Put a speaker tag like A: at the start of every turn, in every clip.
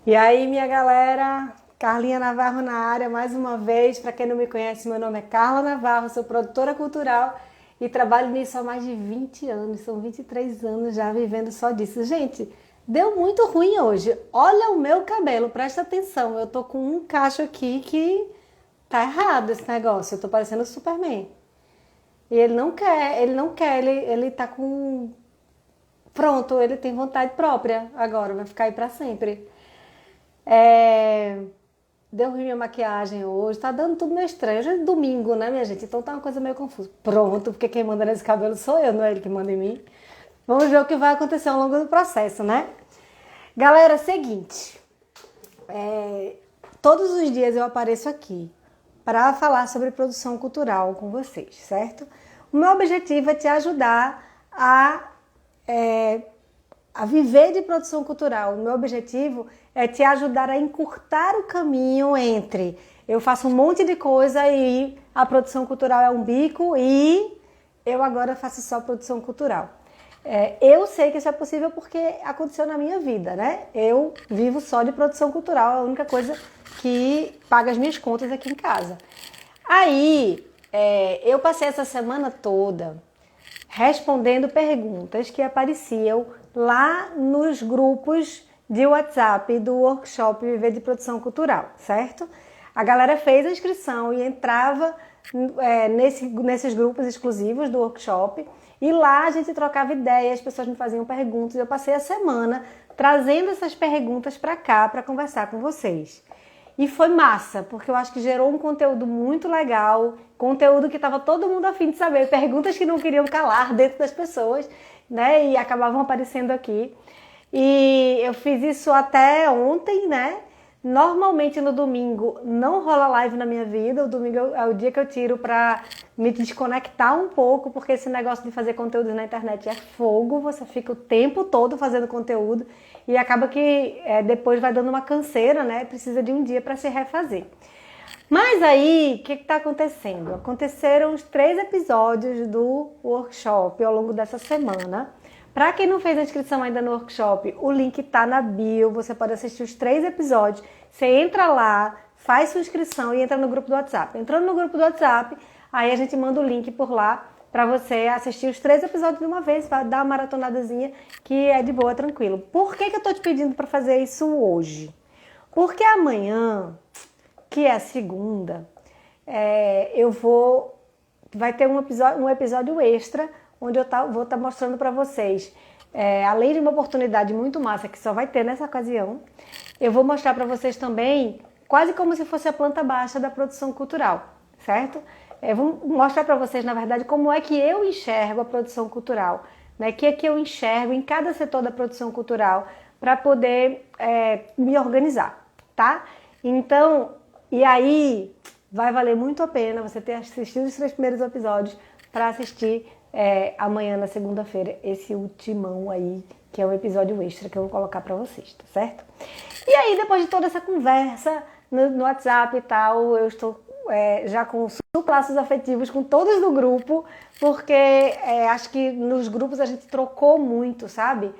A: E aí, minha galera, Carlinha Navarro na área mais uma vez. Para quem não me conhece, meu nome é Carla Navarro, sou produtora cultural e trabalho nisso há mais de 20 anos, são 23 anos já vivendo só disso. Gente, deu muito ruim hoje. Olha o meu cabelo, presta atenção, eu tô com um cacho aqui que tá errado esse negócio, eu tô parecendo o Superman. E ele tá com... Pronto, ele tem vontade própria agora, vai ficar aí pra sempre. É... Deu ruim minha maquiagem hoje, tá dando tudo meio estranho. Hoje é domingo, né, minha gente? Então tá uma coisa meio confusa. Pronto, porque quem manda nesse cabelo sou eu, não é ele que manda em mim. Vamos ver o que vai acontecer ao longo do processo, né? Galera, seguinte. Todos os dias eu apareço aqui para falar sobre produção cultural com vocês, certo? O meu objetivo é te ajudar a viver de produção cultural. O meu objetivo é te ajudar a encurtar o caminho entre eu faço um monte de coisa e a produção cultural é um bico e eu agora faço só produção cultural. Eu sei que isso é possível porque aconteceu na minha vida, né? Eu vivo só de produção cultural, é a única coisa que paga as minhas contas aqui em casa. Aí, eu passei essa semana toda respondendo perguntas que apareciam lá nos grupos de WhatsApp do workshop Viver de Produção Cultural, certo? A galera fez a inscrição e entrava nesses grupos exclusivos do workshop e lá a gente trocava ideias, as pessoas me faziam perguntas. Eu passei a semana trazendo essas perguntas para cá para conversar com vocês. E foi massa, porque eu acho que gerou um conteúdo muito legal, conteúdo que estava todo mundo a fim de saber, perguntas que não queriam calar dentro das pessoas, né? E acabavam aparecendo aqui. E eu fiz isso até ontem, né? Normalmente no domingo não rola live na minha vida, o domingo é o dia que eu tiro para me desconectar um pouco, porque esse negócio de fazer conteúdo na internet é fogo, você fica o tempo todo fazendo conteúdo e acaba que depois vai dando uma canseira, né? Precisa de um dia para se refazer. Mas aí, o que está acontecendo? Aconteceram os 3 episódios do workshop ao longo dessa semana. Para quem não fez a inscrição ainda no workshop, o link está na bio, você pode assistir os 3 episódios. Você entra lá, faz sua inscrição e entra no grupo do WhatsApp. Entrando no grupo do WhatsApp, aí a gente manda o link por lá para você assistir os 3 episódios de uma vez, vai dar uma maratonadazinha que é de boa, tranquilo. Por que eu estou te pedindo para fazer isso hoje? Porque amanhã, que é a segunda, vai ter um episódio extra onde eu vou estar mostrando para vocês, além de uma oportunidade muito massa que só vai ter nessa ocasião, eu vou mostrar para vocês também quase como se fosse a planta baixa da produção cultural, certo? Eu vou mostrar para vocês, na verdade, como é que eu enxergo a produção cultural, né? O que é que eu enxergo em cada setor da produção cultural para poder me organizar, tá? Então, e aí vai valer muito a pena você ter assistido os 3 primeiros episódios para assistir amanhã, na segunda-feira, esse ultimão aí, que é um episódio extra que eu vou colocar pra vocês, tá certo? E aí, depois de toda essa conversa no WhatsApp e tal, eu estou já com super laços afetivos com todos do grupo, porque acho que nos grupos a gente trocou muito, sabe?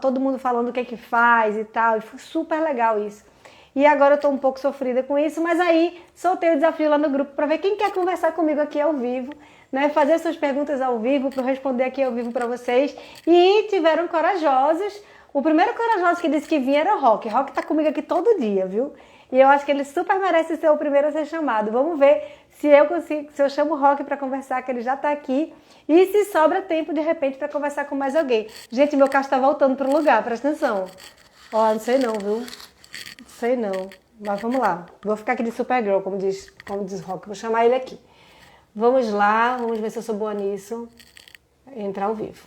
A: Todo mundo falando o que é que faz e tal, e foi super legal isso. E agora eu tô um pouco sofrida com isso, mas aí soltei o desafio lá no grupo para ver quem quer conversar comigo aqui ao vivo, né? Fazer suas perguntas ao vivo para eu responder aqui ao vivo para vocês. E tiveram corajosos. O primeiro corajoso que disse que vinha era o Rock. Rock tá comigo aqui todo dia, viu? E eu acho que ele super merece ser o primeiro a ser chamado. Vamos ver se eu chamo o Rock para conversar, que ele já tá aqui. E se sobra tempo, de repente, para conversar com mais alguém. Gente, meu carro tá voltando pro lugar, presta atenção. Ó, não sei não, viu? Sei não, mas vamos lá. Vou ficar aqui de Supergirl, como diz Rock. Vou chamar ele aqui. Vamos lá, vamos ver se eu sou boa nisso. Entrar ao vivo.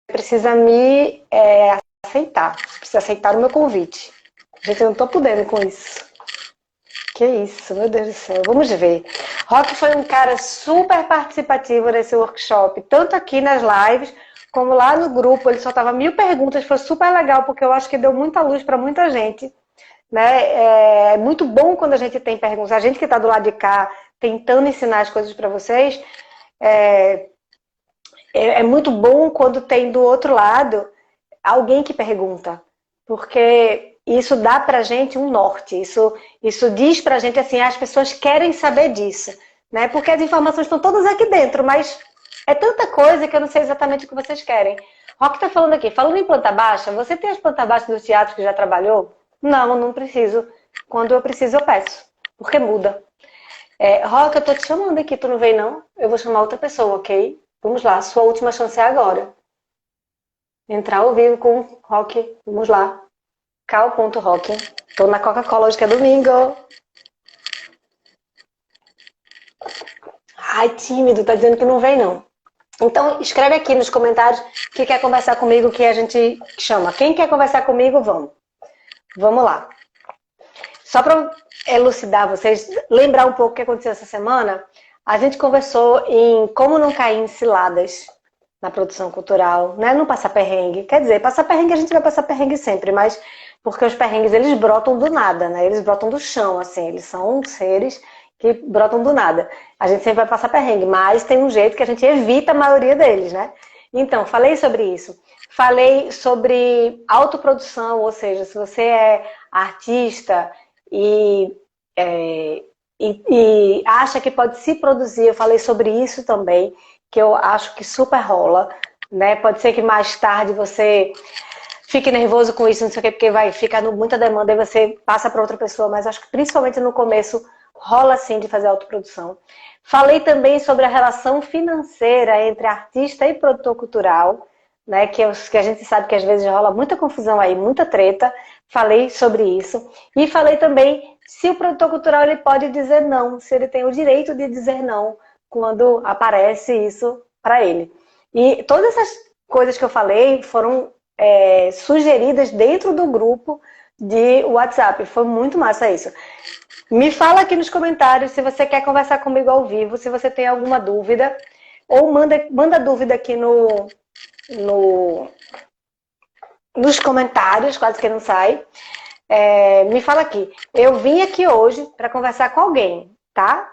A: Precisa me aceitar. Precisa aceitar o meu convite. Gente, eu não tô podendo com isso. Que isso, meu Deus do céu. Vamos ver. Rock foi um cara super participativo nesse workshop, tanto aqui nas lives, como lá no grupo. Ele soltava 1000 perguntas, foi super legal, porque eu acho que deu muita luz para muita gente, né? É muito bom quando a gente tem perguntas. A gente que está do lado de cá, tentando ensinar as coisas para vocês, é muito bom quando tem do outro lado alguém que pergunta. porque isso dá pra gente um norte, isso diz pra gente assim, as pessoas querem saber disso, né? Porque as informações estão todas aqui dentro, mas é tanta coisa que eu não sei exatamente o que vocês querem. Rock tá falando aqui, falando em planta baixa, você tem as plantas baixas do teatro que já trabalhou? Não, não preciso. Quando eu preciso, eu peço, porque muda. Rock, eu tô te chamando aqui, tu não vem não? Eu vou chamar outra pessoa, ok? Vamos lá, sua última chance é agora. Entrar ao vivo com Rock, vamos lá. Cal.rock. Tô na Coca-Cola hoje que é domingo. Ai, tímido, tá dizendo que não vem não. Então, escreve aqui nos comentários que quer conversar comigo, que a gente chama. Quem quer conversar comigo, vamos. Vamos lá. Só para elucidar vocês, lembrar um pouco o que aconteceu essa semana, a gente conversou em como não cair em ciladas na produção cultural, né? Não passar perrengue. Quer dizer, passar perrengue a gente vai passar perrengue sempre, mas porque os perrengues eles brotam do nada, né? Eles brotam do chão, assim, eles são seres que brotam do nada. A gente sempre vai passar perrengue, mas tem um jeito que a gente evita a maioria deles, né? Então, falei sobre isso. Falei sobre autoprodução, ou seja, se você é artista e acha que pode se produzir, eu falei sobre isso também, que eu acho que super rola, né? Pode ser que mais tarde você fique nervoso com isso, não sei o quê, porque vai ficar muita demanda e você passa para outra pessoa, mas acho que principalmente no começo rola sim de fazer autoprodução. Falei também sobre a relação financeira entre artista e produtor cultural, né, que a gente sabe que às vezes rola muita confusão aí, muita treta. Falei sobre isso. E falei também se o produtor cultural ele pode dizer não, se ele tem o direito de dizer não quando aparece isso para ele. E todas essas coisas que eu falei foram sugeridas dentro do grupo de WhatsApp. Foi muito massa isso. Me fala aqui nos comentários se você quer conversar comigo ao vivo, se você tem alguma dúvida, ou manda dúvida aqui nos comentários, quase que não sai. Me fala aqui. Eu vim aqui hoje para conversar com alguém, tá?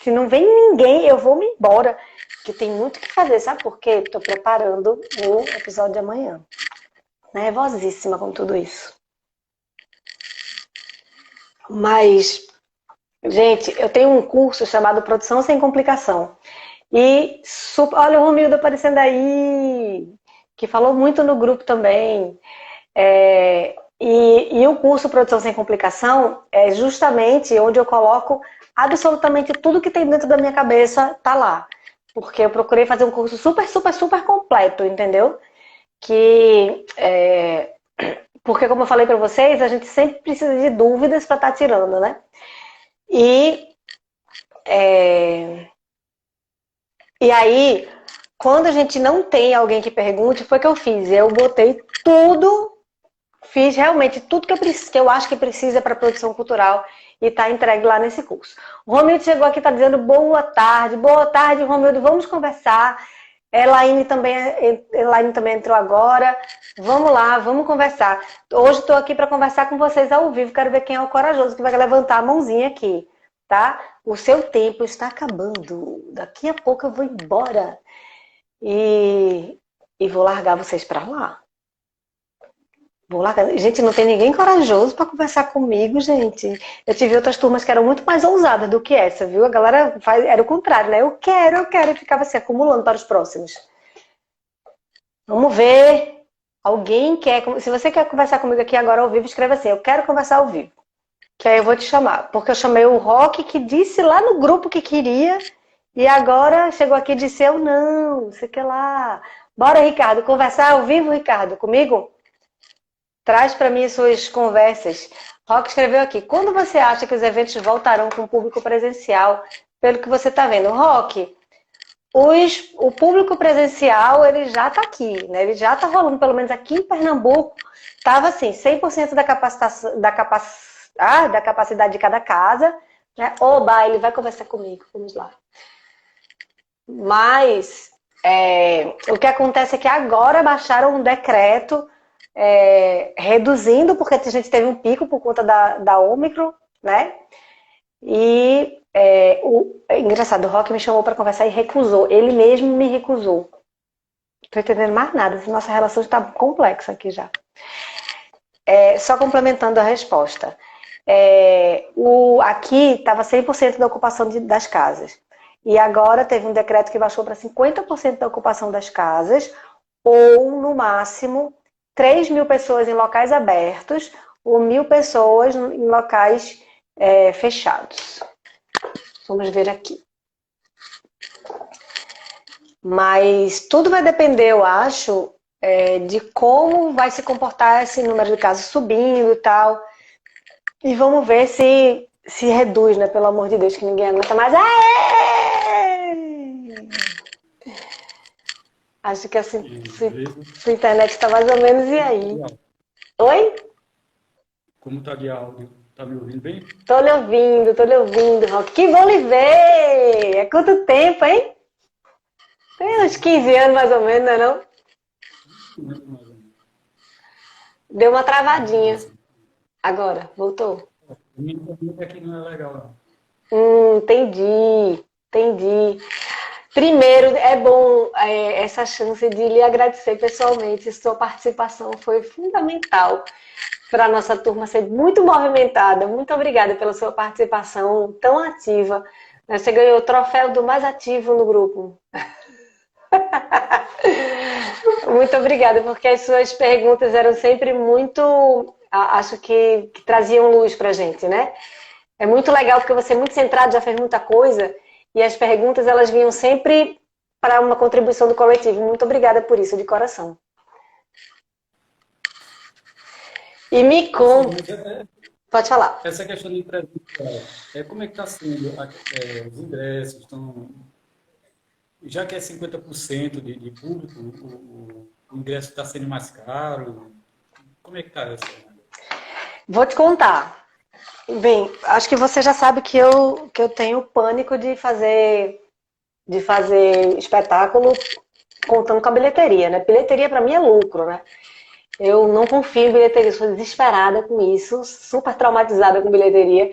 A: Se não vem ninguém, eu vou me embora, que tem muito o que fazer, sabe por quê? Estou preparando o episódio de amanhã. Nervosíssima com tudo isso. Mas, gente, eu tenho um curso chamado Produção Sem Complicação. E, olha o Romildo aparecendo aí, que falou muito no grupo também. E o curso Produção Sem Complicação é justamente onde eu coloco absolutamente tudo que tem dentro da minha cabeça, tá lá. Porque eu procurei fazer um curso super, super, super completo, entendeu? Porque, como eu falei para vocês, a gente sempre precisa de dúvidas para estar tirando, né? E aí, quando a gente não tem alguém que pergunte, foi o que eu fiz. Eu botei tudo, fiz realmente tudo que eu acho que precisa para produção cultural e está entregue lá nesse curso. O Romildo chegou aqui e está dizendo boa tarde, Romildo, vamos conversar. Elaine também entrou agora. Vamos lá, vamos conversar. Hoje estou aqui para conversar com vocês ao vivo. Quero ver quem é o corajoso que vai levantar a mãozinha aqui, tá? O seu tempo está acabando. Daqui a pouco eu vou embora. E vou largar vocês para lá. Vou largar. Gente, não tem ninguém corajoso para conversar comigo, gente. Eu tive outras turmas que eram muito mais ousadas do que essa, viu? A galera era o contrário, né? Eu quero, e ficava assim, acumulando para os próximos. Vamos ver. Alguém quer... Se você quer conversar comigo aqui agora ao vivo, escreva assim, eu quero conversar ao vivo. Que aí eu vou te chamar. Porque eu chamei o Rock, que disse lá no grupo que queria, e agora chegou aqui e disse, eu não, sei que lá. Bora, Ricardo, conversar ao vivo, Ricardo, comigo? Traz para mim suas conversas. Rock escreveu aqui, quando você acha que os eventos voltarão com o público presencial, pelo que você está vendo? Rock, o público presencial, ele já está aqui, né? Ele já está rolando, pelo menos aqui em Pernambuco, estava assim, 100% da capacidade de cada casa, né? Oba, ele vai conversar comigo, vamos lá. Mas, o que acontece é que agora baixaram um decreto reduzindo, porque a gente teve um pico por conta da Ômicron, né? E engraçado, o Rock me chamou para conversar e recusou. Ele mesmo me recusou. Não tô entendendo mais nada. Nossa relação está complexa aqui já. Só complementando a resposta. Aqui estava 100% da ocupação das casas. E agora teve um decreto que baixou para 50% da ocupação das casas, ou, no máximo, 3.000 pessoas em locais abertos, ou 1.000 pessoas em locais fechados. Vamos ver aqui. Mas tudo vai depender, eu acho, de como vai se comportar esse número de casos subindo e tal. E vamos ver se reduz, né? Pelo amor de Deus, que ninguém aguenta mais. Acho que assim, sua internet está mais ou menos e aí. Oi?
B: Como tá de áudio? Tá me ouvindo bem?
A: Tô lhe ouvindo, Rock. Que bom lhe ver! É quanto tempo, hein? Tem uns 15 anos mais ou menos, não é não? Deu uma travadinha.
B: Nossa,
A: Agora, voltou.
B: a minha internet aqui não é legal, não.
A: Entendi, entendi. Primeiro, é bom essa chance de lhe agradecer pessoalmente. Sua participação foi fundamental para a nossa turma ser muito movimentada. Muito obrigada pela sua participação tão ativa. Você ganhou o troféu do mais ativo no grupo. Muito obrigada, porque as suas perguntas eram sempre muito, acho que traziam luz para a gente, né? É muito legal porque você é muito centrado, já fez muita coisa, e as perguntas elas vinham sempre para uma contribuição do coletivo. Muito obrigada por isso, de coração. E me
B: Assim,
A: conta, pode falar.
B: essa questão de presencial, como é que está sendo os ingressos? Já que é 50% de público, o ingresso está sendo mais caro? Como é que está essa?
A: Vou te contar. Bem, acho que você já sabe que eu tenho pânico de fazer espetáculo contando com a bilheteria, né? Bilheteria para mim é lucro, né? Eu não confio em bilheteria, sou desesperada com isso, super traumatizada com bilheteria.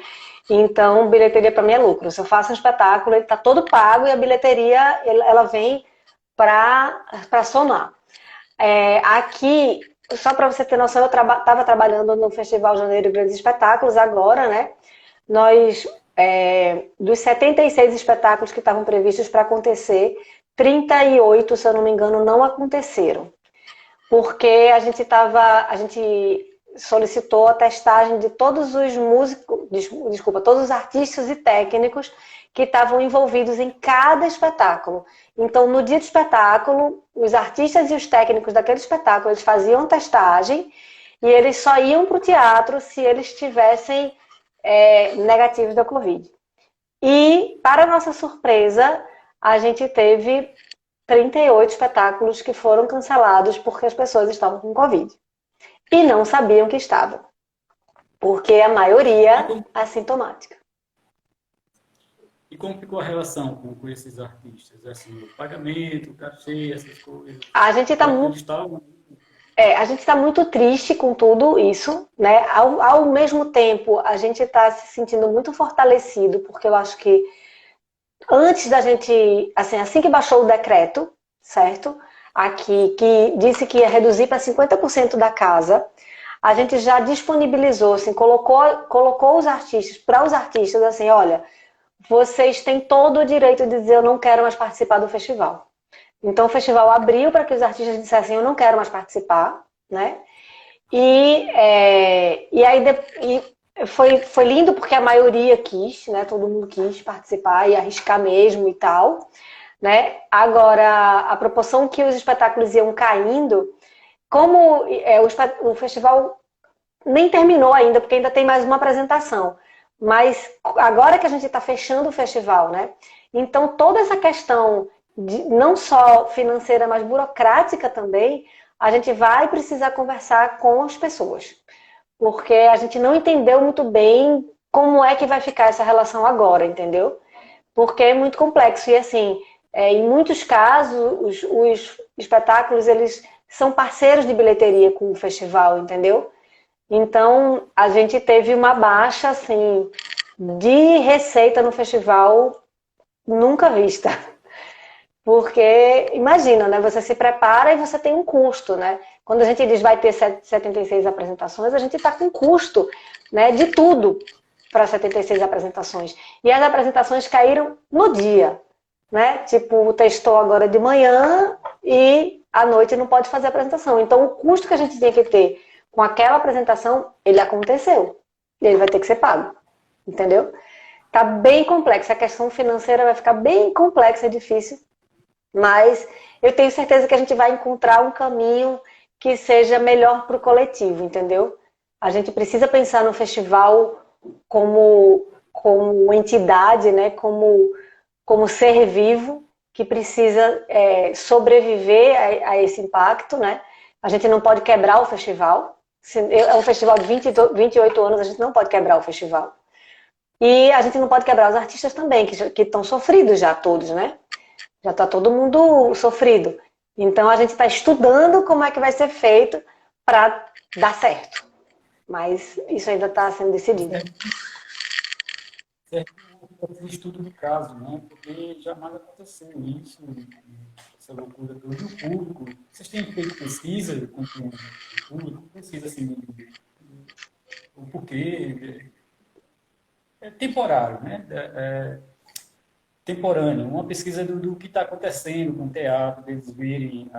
A: Então, bilheteria para mim é lucro. Se eu faço um espetáculo, ele está todo pago e a bilheteria ela vem para somar. Aqui, só para você ter noção, eu estava trabalhando no Festival Janeiro Grandes Espetáculos agora, né? Nós, dos 76 espetáculos que estavam previstos para acontecer, 38, se eu não me engano, não aconteceram. Porque a gente solicitou a testagem de todos os músicos, desculpa, todos os artistas e técnicos que estavam envolvidos em cada espetáculo. Então, no dia do espetáculo, os artistas e os técnicos daquele espetáculo, eles faziam testagem e eles só iam para o teatro se eles tivessem negativos da Covid. E, para nossa surpresa, a gente teve 38 espetáculos que foram cancelados porque as pessoas estavam com Covid. E não sabiam que estavam. Porque a
B: E
A: maioria
B: como,
A: assintomática.
B: e como ficou a relação com esses artistas? Assim, o pagamento, o cachê, essas coisas.
A: A gente está
B: Eles
A: muito,
B: estavam.
A: a gente tá muito triste com tudo isso, né? Ao mesmo tempo, a gente está se sentindo muito fortalecido, porque eu acho que antes da gente, assim que baixou o decreto, certo? Aqui, que disse que ia reduzir para 50% da casa, a gente já disponibilizou, assim, colocou os artistas, para os artistas, assim, olha, vocês têm todo o direito de dizer eu não quero mais participar do festival. Então o festival abriu para que os artistas dissessem eu não quero mais participar, né? E aí foi lindo porque a maioria quis, né? Todo mundo quis participar e arriscar mesmo e tal, né? Agora, a proporção que os espetáculos iam caindo, como o festival nem terminou ainda, porque ainda tem mais uma apresentação. Mas agora que a gente está fechando o festival, né? Então toda essa questão não só financeira, mas burocrática também, a gente vai precisar conversar com as pessoas. Porque a gente não entendeu muito bem como é que vai ficar essa relação agora, entendeu? Porque é muito complexo. E assim, em muitos casos, os espetáculos, eles são parceiros de bilheteria com o festival, entendeu? Então, a gente teve uma baixa, assim, de receita no festival nunca vista. Porque, imagina, né? Você se prepara e você tem um custo, né? Quando a gente diz vai ter 76 apresentações, a gente está com custo, né, de tudo para 76 apresentações. E as apresentações caíram no dia, né? Tipo, testou agora de manhã e à noite não pode fazer a apresentação. Então, o custo que a gente tinha que ter com aquela apresentação, ele aconteceu. E ele vai ter que ser pago, entendeu? Tá bem complexo. A questão financeira vai ficar bem complexa e difícil. Mas eu tenho certeza que a gente vai encontrar um caminho que seja melhor para o coletivo, entendeu? A gente precisa pensar no festival como entidade, né? Como ser vivo que precisa sobreviver a esse impacto, né? A gente não pode quebrar o festival. É um festival de 28 anos, a gente não pode quebrar o festival. E a gente não pode quebrar os artistas também, que estão sofridos já todos, né? Já está todo mundo sofrido. Então a gente está estudando como é que vai ser feito para dar certo. Mas isso ainda está sendo decidido.
B: Certo, o estudo de caso, né? Porque jamais aconteceu isso, essa loucura toda. E o público, vocês têm feito pesquisa com o público, pesquisa assim, o porquê, é temporário, né? Temporâneo, uma pesquisa do que está acontecendo com o teatro, deles verem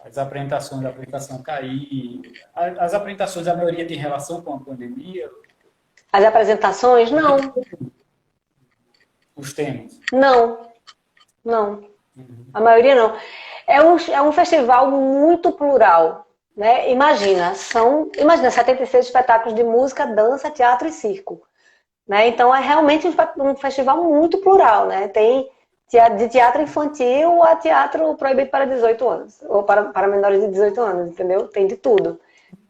B: as apresentações da apresentação cair. As apresentações, a maioria tem relação com a pandemia.
A: As apresentações, não.
B: Os temas.
A: Não. A maioria não. É um festival muito plural, né? Imagina 76 espetáculos de música, dança, teatro e circo. Né? Então é realmente um festival muito plural, né? Tem de teatro infantil a teatro proibido para 18 anos, ou para menores de 18 anos, entendeu? Tem de tudo.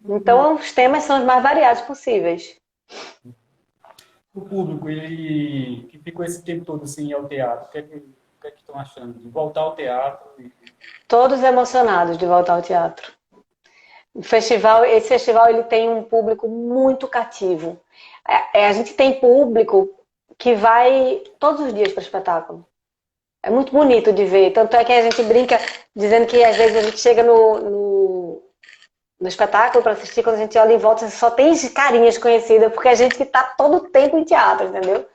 A: Então os temas são os mais variados possíveis.
B: O público, ele que ficou esse tempo todo sem ir ao teatro, o que é que estão achando de voltar ao teatro?
A: Todos emocionados de voltar ao teatro. Esse festival ele tem um público muito cativo. A gente tem público que vai todos os dias para o espetáculo. É muito bonito de ver. Tanto é que a gente brinca dizendo que às vezes a gente chega no espetáculo para assistir, quando a gente olha em volta, só tem carinhas conhecidas, porque a gente que está todo o tempo em teatro, entendeu?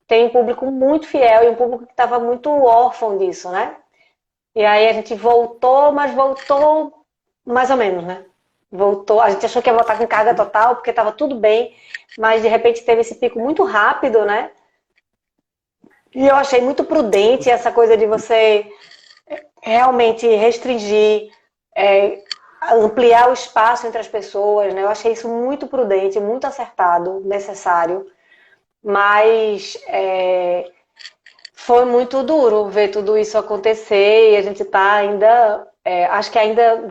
A: Tem um público muito fiel e um público que estava muito órfão disso, né? E aí a gente voltou, mas voltou mais ou menos, né? Voltou, a gente achou que ia voltar com carga total, porque estava tudo bem, mas de repente teve esse pico muito rápido, né? E eu achei muito prudente essa coisa de você realmente restringir, ampliar o espaço entre as pessoas, né? Eu achei isso muito prudente, muito acertado, necessário, mas foi muito duro ver tudo isso acontecer e a gente está ainda... acho que ainda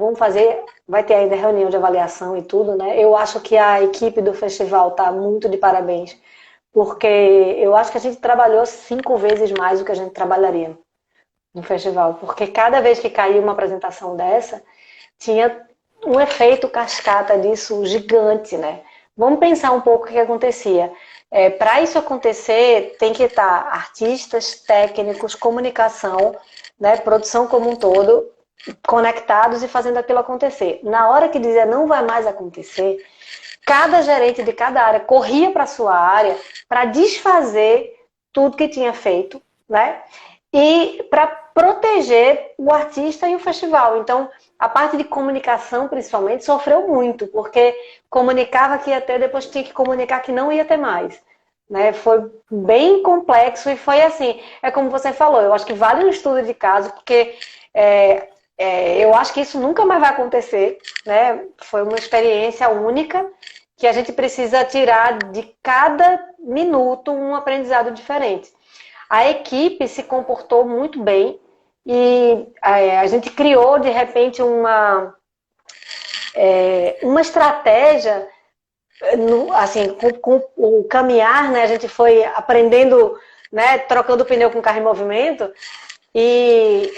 A: vai ter ainda reunião de avaliação e tudo, né? Eu acho que a equipe do festival está muito de parabéns, porque eu acho que a gente trabalhou 5 vezes mais do que a gente trabalharia no festival, porque cada vez que caía uma apresentação dessa, tinha um efeito cascata disso gigante, né? Vamos pensar um pouco o que acontecia. Para isso acontecer, tem que estar artistas, técnicos, comunicação, né, produção como um todo, conectados e fazendo aquilo acontecer. Na hora que dizia não vai mais acontecer, cada gerente de cada área corria para a sua área para desfazer tudo que tinha feito, né? E para proteger o artista e o festival. Então, a parte de comunicação, principalmente, sofreu muito, porque comunicava que ia ter, depois tinha que comunicar que não ia ter mais. Né? Foi bem complexo e foi assim, é como você falou, eu acho que vale um estudo de caso, porque eu acho que isso nunca mais vai acontecer, né? Foi uma experiência única que a gente precisa tirar de cada minuto um aprendizado diferente. A equipe se comportou muito bem e a gente criou, de repente, uma estratégia, assim, com o caminhar, né? A gente foi aprendendo, né? Trocando pneu com carro em movimento e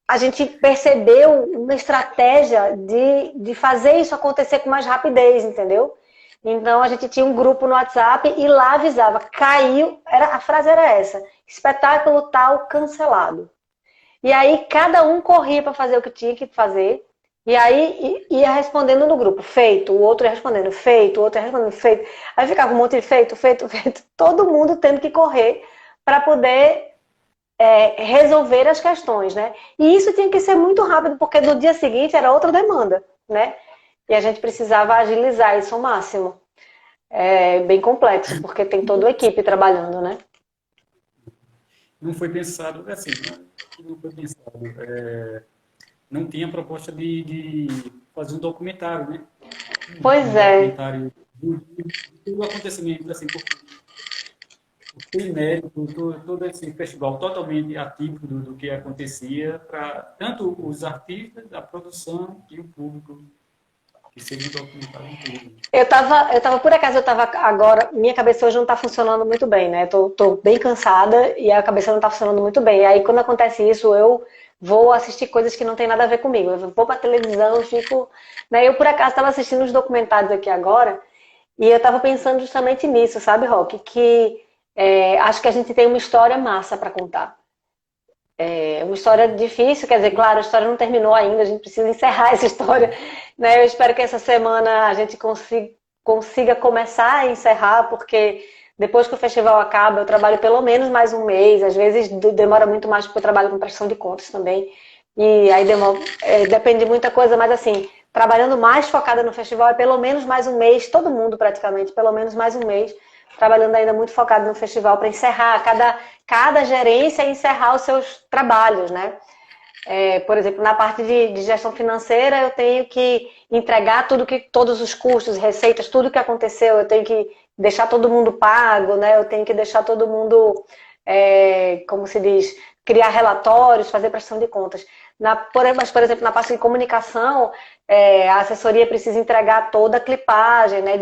A: a gente percebeu uma estratégia de fazer isso acontecer com mais rapidez, entendeu? Então a gente tinha um grupo no WhatsApp e lá avisava, caiu, a frase era essa, espetáculo tal cancelado. E aí cada um corria para fazer o que tinha que fazer, e aí ia respondendo no grupo, feito, o outro ia respondendo, feito, o outro ia respondendo, feito. Aí ficava um monte de feito, feito, feito, todo mundo tendo que correr para poder resolver as questões, né? E isso tinha que ser muito rápido, porque no dia seguinte era outra demanda, né? E a gente precisava agilizar isso ao máximo. É bem complexo, porque tem toda a equipe trabalhando, né?
B: Não foi pensado, assim, não foi pensado. Não tinha proposta de fazer um documentário, né?
A: Pois
B: Um
A: é.
B: documentário do acontecimento, assim, porque foi inédito, todo esse festival totalmente atípico do que acontecia para tanto os artistas, a produção e o público, que seja um documentário incrível.
A: Por acaso, eu tava agora, minha cabeça hoje não tá funcionando muito bem, né? Tô bem cansada e a cabeça não tá funcionando muito bem. E aí, quando acontece isso, eu vou assistir coisas que não tem nada a ver comigo. Eu vou pra televisão, fico. Né? Eu, por acaso, tava assistindo os documentários aqui agora e eu tava pensando justamente nisso, sabe, Rock? Que acho que a gente tem uma história massa para contar. É uma história difícil, quer dizer, claro, a história não terminou ainda, a gente precisa encerrar essa história, né? Eu espero que essa semana a gente consiga começar a encerrar, porque depois que o festival acaba, eu trabalho pelo menos mais um mês, às vezes demora muito mais porque eu trabalho com prestação de contas também, e aí depende de muita coisa, mas assim, trabalhando mais focada no festival é pelo menos mais um mês, todo mundo praticamente, pelo menos mais um mês, trabalhando ainda muito focado no festival para encerrar, cada gerência encerrar os seus trabalhos, né? Por exemplo, na parte de gestão financeira, eu tenho que entregar todos os custos, receitas, tudo que aconteceu, eu tenho que deixar todo mundo pago, né? Eu tenho que deixar todo mundo, como se diz, criar relatórios, fazer prestação de contas. Mas, por exemplo, na parte de comunicação, a assessoria precisa entregar toda a clipagem, né?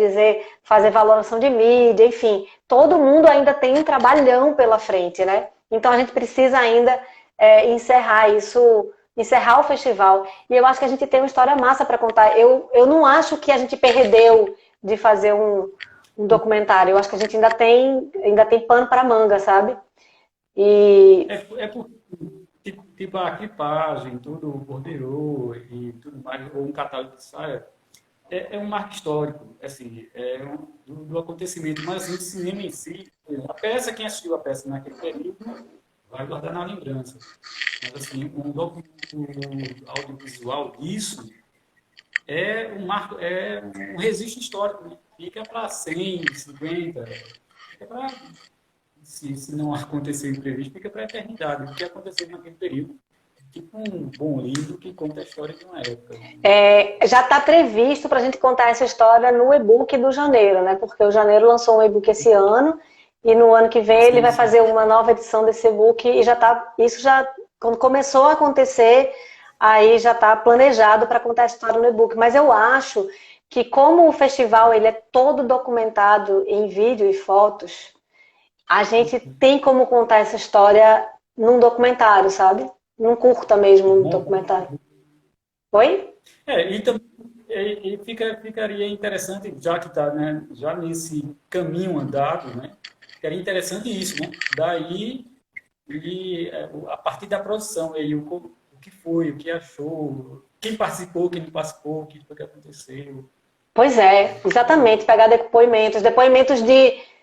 A: Fazer valoração de mídia, enfim. Todo mundo ainda tem um trabalhão pela frente, né? Então a gente precisa ainda encerrar isso, encerrar o festival. E eu acho que a gente tem uma história massa para contar. Eu não acho que a gente perdeu de fazer um documentário. Eu acho que a gente ainda tem pano para manga, sabe? E
B: Por tipo a clipagem, tudo o borderô e tudo mais, ou um catálogo de saia, um marco histórico, assim, do acontecimento, mas assim, o cinema em si, a peça, quem assistiu a peça naquele período, vai guardar na lembrança. Mas assim, um documento audiovisual disso um marco, um registro histórico, né? Fica para 100, 50, fica para, se não acontecer imprevisto, fica para a eternidade, o que aconteceu naquele período. Tipo um bom livro que conta a história de uma época.
A: já está previsto para a gente contar essa história no e-book do Janeiro, né? Porque o Janeiro lançou um e-book esse ano e no ano que vem ele vai fazer uma nova edição desse e-book e quando começou a acontecer, aí já está planejado para contar a história no e-book. Mas eu acho que como o festival ele é todo documentado em vídeo e fotos, a gente tem como contar essa história num documentário, sabe? Num curta mesmo, um documentário. Oi?
B: Ficaria interessante, já que está, né, já nesse caminho andado, né, ficaria interessante isso, né? Daí, a partir da produção, aí, o que foi, o que achou, quem participou, quem não participou, o que foi que aconteceu.
A: Pois é, exatamente, pegar depoimentos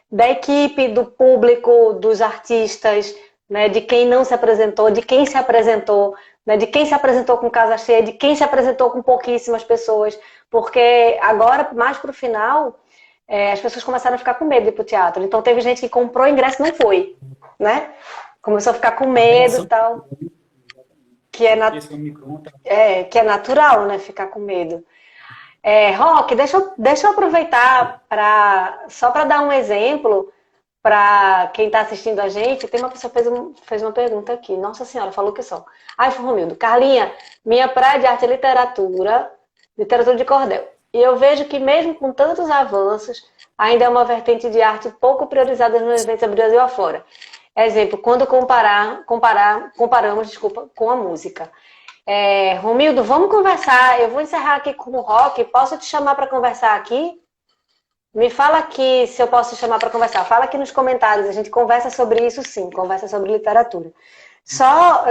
A: da equipe, do público, dos artistas, né, de quem não se apresentou, de quem se apresentou, né, de quem se apresentou com casa cheia, de quem se apresentou com pouquíssimas pessoas, porque agora, mais pro final, as pessoas começaram a ficar com medo de ir pro teatro. Então teve gente que comprou ingresso e não foi, né? Começou a ficar com medo e tal. Que que é natural, né? Ficar com medo. Roque, deixa eu aproveitar só para dar um exemplo para quem está assistindo a gente. Tem uma pessoa que fez uma pergunta aqui. Nossa Senhora, falou que só. Ai, Romildo. Carlinha, minha praia de arte é literatura de cordel. E eu vejo que mesmo com tantos avanços, ainda é uma vertente de arte pouco priorizada nos eventos do Brasil afora. Exemplo, quando comparamos, desculpa, com a música. Romildo, vamos conversar. Eu vou encerrar aqui com o Roque. Posso te chamar para conversar aqui? Me fala aqui se eu posso te chamar para conversar. Fala aqui nos comentários. A gente conversa sobre isso sim, conversa sobre literatura. Só,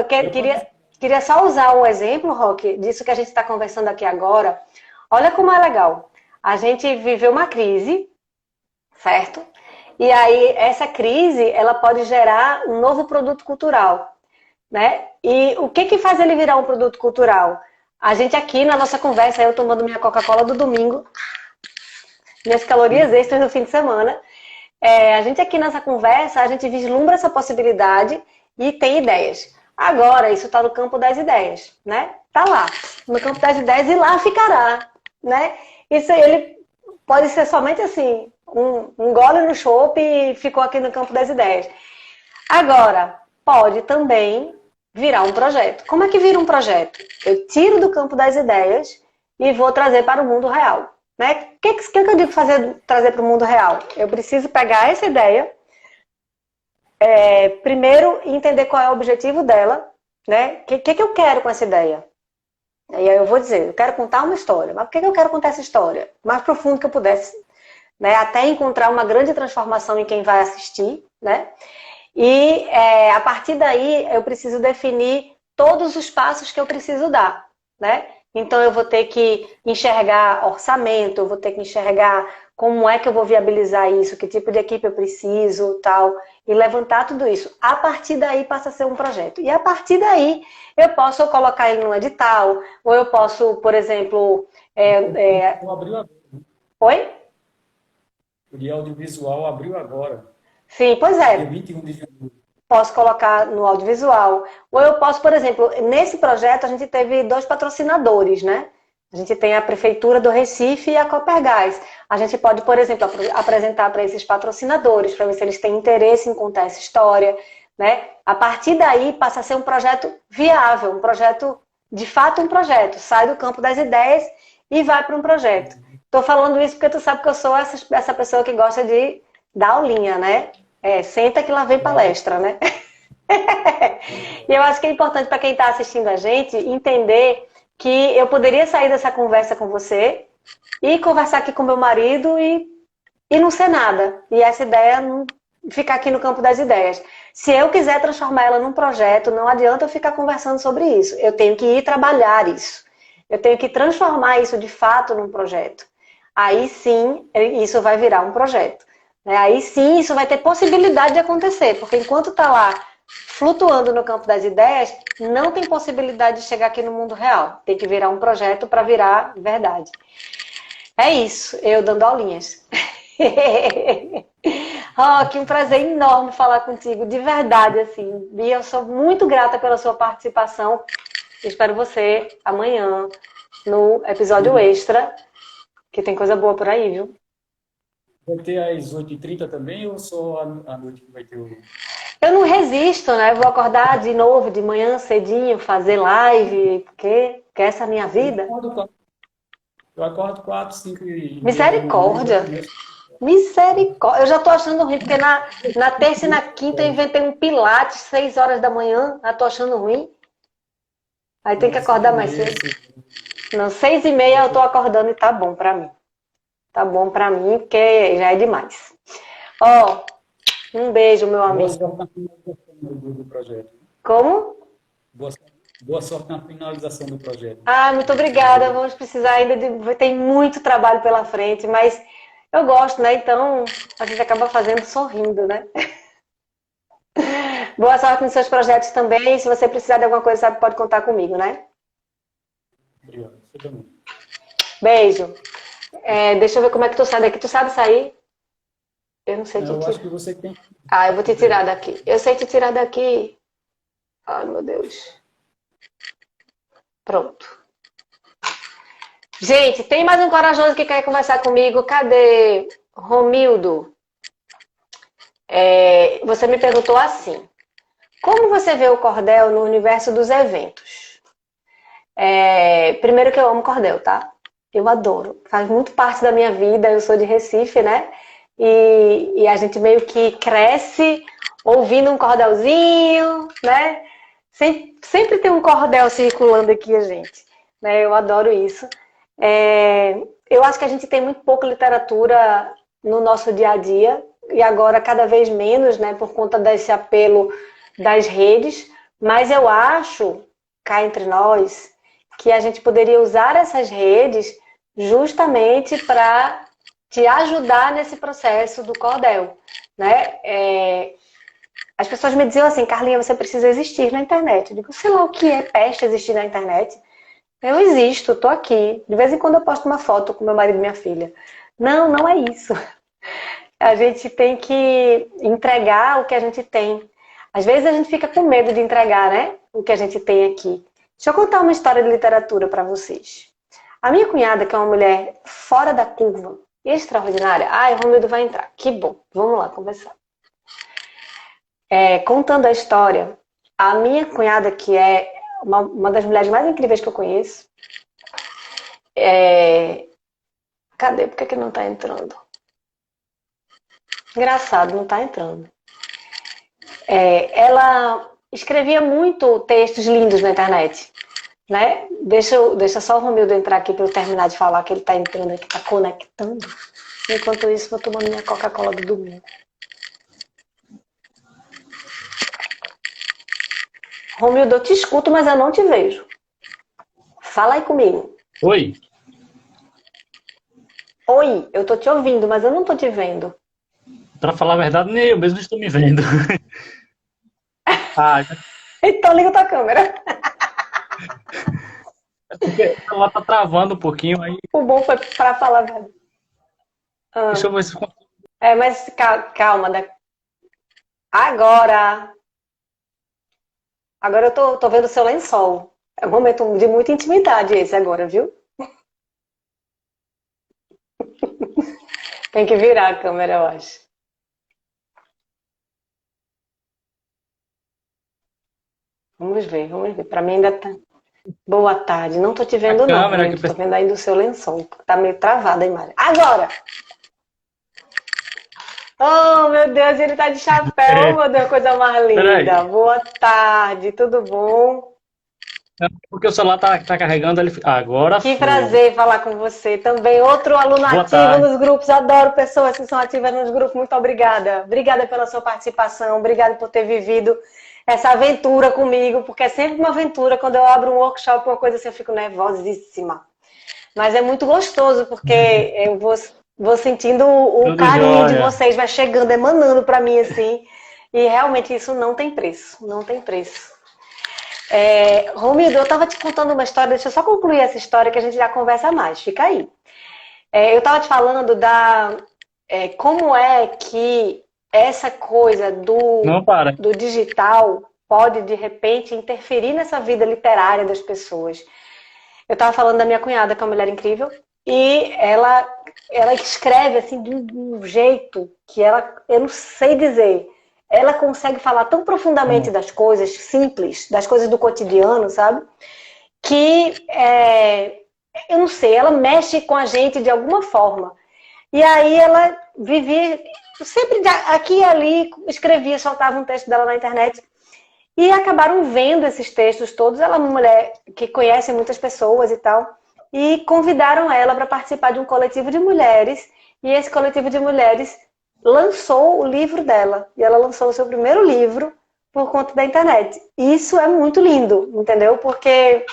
A: queria só usar um exemplo, Roque, disso que a gente está conversando aqui agora. Olha como é legal. A gente viveu uma crise, certo? E aí, essa crise, ela pode gerar um novo produto cultural, né? E o que que faz ele virar um produto cultural? A gente aqui, na nossa conversa, eu tomando minha Coca-Cola do domingo, minhas calorias extras no fim de semana, a gente aqui nessa conversa, a gente vislumbra essa possibilidade e tem ideias. Agora, isso está no campo das ideias, né? Tá lá, no campo das ideias e lá ficará, né? Isso ele pode ser somente assim, um gole no chope e ficou aqui no campo das ideias. Agora, pode também virar um projeto. Como é que vira um projeto? Eu tiro do campo das ideias e vou trazer para o mundo real. Né? O que eu digo trazer para o mundo real? Eu preciso pegar essa ideia, primeiro entender qual é o objetivo dela, né? O que eu quero com essa ideia? E aí eu vou dizer, eu quero contar uma história. Mas por que eu quero contar essa história? Mais profundo que eu pudesse, né? Até encontrar uma grande transformação em quem vai assistir, né? E a partir daí eu preciso definir todos os passos que eu preciso dar, né? Então eu vou ter que enxergar orçamento, eu vou ter que enxergar como é que eu vou viabilizar isso, que tipo de equipe eu preciso, tal, e levantar tudo isso. A partir daí passa a ser um projeto. E a partir daí eu posso colocar ele num edital, ou eu posso, por exemplo...
B: Abriu agora.
A: Oi?
B: O de audiovisual abriu agora.
A: Sim, pois é.
B: Dia 21 de janeiro.
A: Posso colocar no audiovisual. Ou eu posso, por exemplo, nesse projeto a gente teve 2 patrocinadores, né? A gente tem a Prefeitura do Recife e a Copergás. A gente pode, por exemplo, apresentar para esses patrocinadores, para ver se eles têm interesse em contar essa história, né? A partir daí passa a ser um projeto viável, um projeto, de fato um projeto. Sai do campo das ideias e vai para um projeto. Estou falando isso porque tu sabe que eu sou essa pessoa que gosta de dar aulinha, né? Senta que lá vem palestra, né? E eu acho que é importante para quem está assistindo a gente entender que eu poderia sair dessa conversa com você e conversar aqui com meu marido e não ser nada. E essa ideia não ficar aqui no campo das ideias. Se eu quiser transformar ela num projeto, não adianta eu ficar conversando sobre isso. Eu tenho que ir trabalhar isso. Eu tenho que transformar isso de fato num projeto. Aí sim, isso vai virar um projeto. Aí sim, isso vai ter possibilidade de acontecer, porque enquanto está lá flutuando no campo das ideias, não tem possibilidade de chegar aqui no mundo real. Tem que virar um projeto para virar verdade. É isso, eu dando aulinhas. Que um prazer enorme falar contigo, de verdade, assim. E eu sou muito grata pela sua participação. Espero você amanhã no episódio extra, que tem coisa boa por aí, viu?
B: Vai ter às 8h30 também ou só à noite que vai ter o...
A: Eu não resisto, né? Eu vou acordar de novo, de manhã cedinho, fazer live, porque essa é a minha vida.
B: Eu acordo 4, 5 e...
A: Misericórdia! Misericórdia! Eu já tô achando ruim, porque na terça e na quinta eu inventei um pilates, 6 horas da manhã, já tô achando ruim. Aí tem que acordar mais cedo. Não, 6h30 eu tô acordando e tá bom pra mim. Tá bom pra mim, porque já é demais. Um beijo, meu amigo.
B: Boa sorte na finalização do projeto.
A: Como?
B: Boa sorte na finalização do projeto.
A: Muito obrigada. Vamos precisar ainda de... Tem muito trabalho pela frente, mas eu gosto, né? Então, a gente acaba fazendo sorrindo, né? Boa sorte nos seus projetos também. Se você precisar de alguma coisa, sabe, pode contar comigo, né?
B: Obrigado. Você também.
A: Beijo. Deixa eu ver como é que tu sai daqui. Tu sabe sair? Eu não sei te tirar.
B: Eu acho que você tem.
A: Eu vou te tirar daqui. Eu sei te tirar daqui. Ai, meu Deus. Pronto. Gente, tem mais um corajoso que quer conversar comigo. Cadê? Romildo. Você me perguntou assim. Como você vê o cordel no universo dos eventos? Primeiro que eu amo cordel, tá? Eu adoro. Faz muito parte da minha vida. Eu sou de Recife, né? E a gente meio que cresce ouvindo um cordelzinho, né? Sempre tem um cordel circulando aqui, a gente. Né? Eu adoro isso. Eu acho que a gente tem muito pouca literatura no nosso dia a dia, e agora cada vez menos, né, por conta desse apelo das redes, mas eu acho, cá entre nós, que a gente poderia usar essas redes justamente para te ajudar nesse processo do cordel, né? As pessoas me diziam assim, Carlinha, você precisa existir na internet. Eu digo, sei lá o que é peste existir na internet. Eu existo, estou aqui. De vez em quando eu posto uma foto com meu marido e minha filha. Não, não é isso. A gente tem que entregar o que a gente tem. Às vezes a gente fica com medo de entregar, né? O que a gente tem aqui. Deixa eu contar uma história de literatura para vocês. A minha cunhada, que é uma mulher fora da curva, extraordinária. Ai, o Romildo vai entrar. Que bom. Vamos lá conversar. Contando a história, a minha cunhada, que é uma das mulheres mais incríveis que eu conheço, cadê? Por que não está entrando? Engraçado, não está entrando. Ela escrevia muito textos lindos na internet, né? Deixa só o Romildo entrar aqui para eu terminar de falar que ele está entrando aqui, está conectando. Enquanto isso, vou tomar minha Coca-Cola do domingo. Romildo, eu te escuto, mas eu não te vejo. Fala aí comigo.
B: Oi.
A: Oi, eu tô te ouvindo, mas eu não tô te vendo.
B: Para falar a verdade, nem eu mesmo estou me vendo.
A: Então liga tua câmera.
B: Porque ela tá travando um pouquinho aí.
A: O bom foi para falar a verdade.
B: Deixa eu ver se...
A: Mas calma. Agora eu tô vendo o seu lençol. É um momento de muita intimidade esse agora, viu? Tem que virar a câmera, eu acho. Vamos ver. Pra mim ainda tá... Boa tarde. Não tô te vendo não, tô vendo ainda o seu lençol. Tá meio travada a imagem. Agora! Oh, meu Deus, ele tá de chapéu, meu Deus, coisa mais linda. Boa tarde, tudo bom?
B: Porque o celular tá carregando, ele... Agora
A: que prazer falar com você. Também outro aluno ativo nos grupos. Adoro pessoas que são ativas nos grupos. Muito obrigada. Obrigada pela sua participação. Obrigada por ter vivido essa aventura comigo, porque é sempre uma aventura. Quando eu abro um workshop, uma coisa assim, eu fico nervosíssima. Mas é muito gostoso, porque eu vou sentindo o carinho de vocês, vai chegando, emanando para mim, assim. E realmente isso não tem preço. Não tem preço. Romildo, eu estava te contando uma história, deixa eu só concluir essa história que a gente já conversa mais, fica aí. Eu estava te falando como é que essa coisa do digital pode, de repente, interferir nessa vida literária das pessoas. Eu estava falando da minha cunhada, que é uma mulher incrível, e ela escreve assim de um jeito que eu não sei dizer. Ela consegue falar tão profundamente das coisas simples, das coisas do cotidiano, sabe? Que, eu não sei, ela mexe com a gente de alguma forma. E aí ela vivia, sempre aqui e ali, escrevia, soltava um texto dela na internet. E acabaram vendo esses textos todos. Ela é uma mulher que conhece muitas pessoas e tal. E convidaram ela para participar de um coletivo de mulheres. E esse coletivo de mulheres lançou o livro dela. E ela lançou o seu primeiro livro por conta da internet. Isso é muito lindo, entendeu? Porque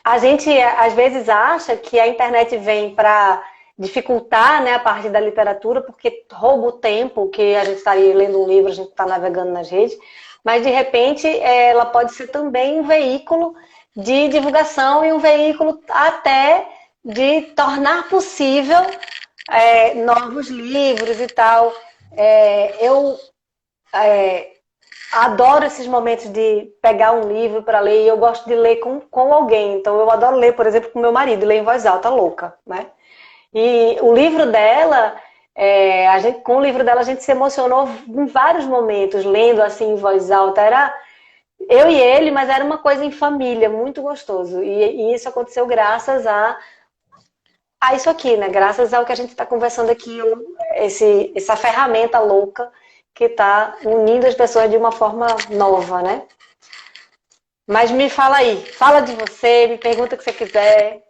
A: a gente, às vezes, acha que a internet vem para dificultar, né, a parte da literatura, porque rouba o tempo que a gente estaria lendo um livro, a gente está navegando nas redes. Mas, de repente, ela pode ser também um veículo de divulgação e um veículo até de tornar possível novos livros e tal. Eu adoro esses momentos de pegar um livro para ler, e eu gosto de ler com alguém. Então, eu adoro ler, por exemplo, com meu marido, ler em voz alta, louca, né? E o livro dela, com o livro dela a gente se emocionou em vários momentos, lendo assim em voz alta. Era eu e ele, mas era uma coisa em família, muito gostoso. E isso aconteceu graças a isso aqui, né? Graças ao que a gente está conversando aqui, essa ferramenta louca que está unindo as pessoas de uma forma nova, né? Mas me fala aí, fala de você, me pergunta o que você quiser.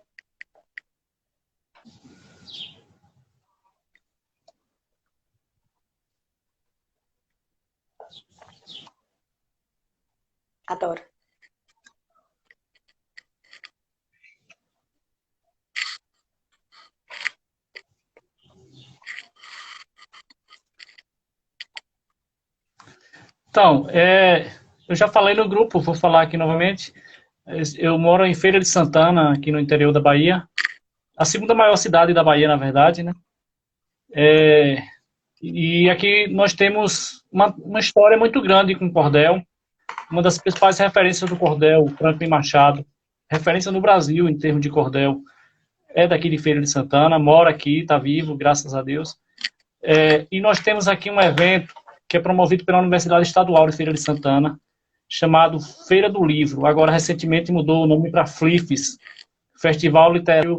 A: Adoro.
C: Então, eu já falei no grupo, vou falar aqui novamente. Eu moro em Feira de Santana, aqui no interior da Bahia, a segunda maior cidade da Bahia, na verdade, né? E aqui nós temos uma história muito grande com o cordel. Uma das principais referências do cordel, Franklin Machado, referência no Brasil em termos de cordel, é daqui de Feira de Santana, mora aqui, está vivo, graças a Deus. E nós temos aqui um evento que é promovido pela Universidade Estadual de Feira de Santana, chamado Feira do Livro. Agora, recentemente, mudou o nome para FLIFES, Festival Literário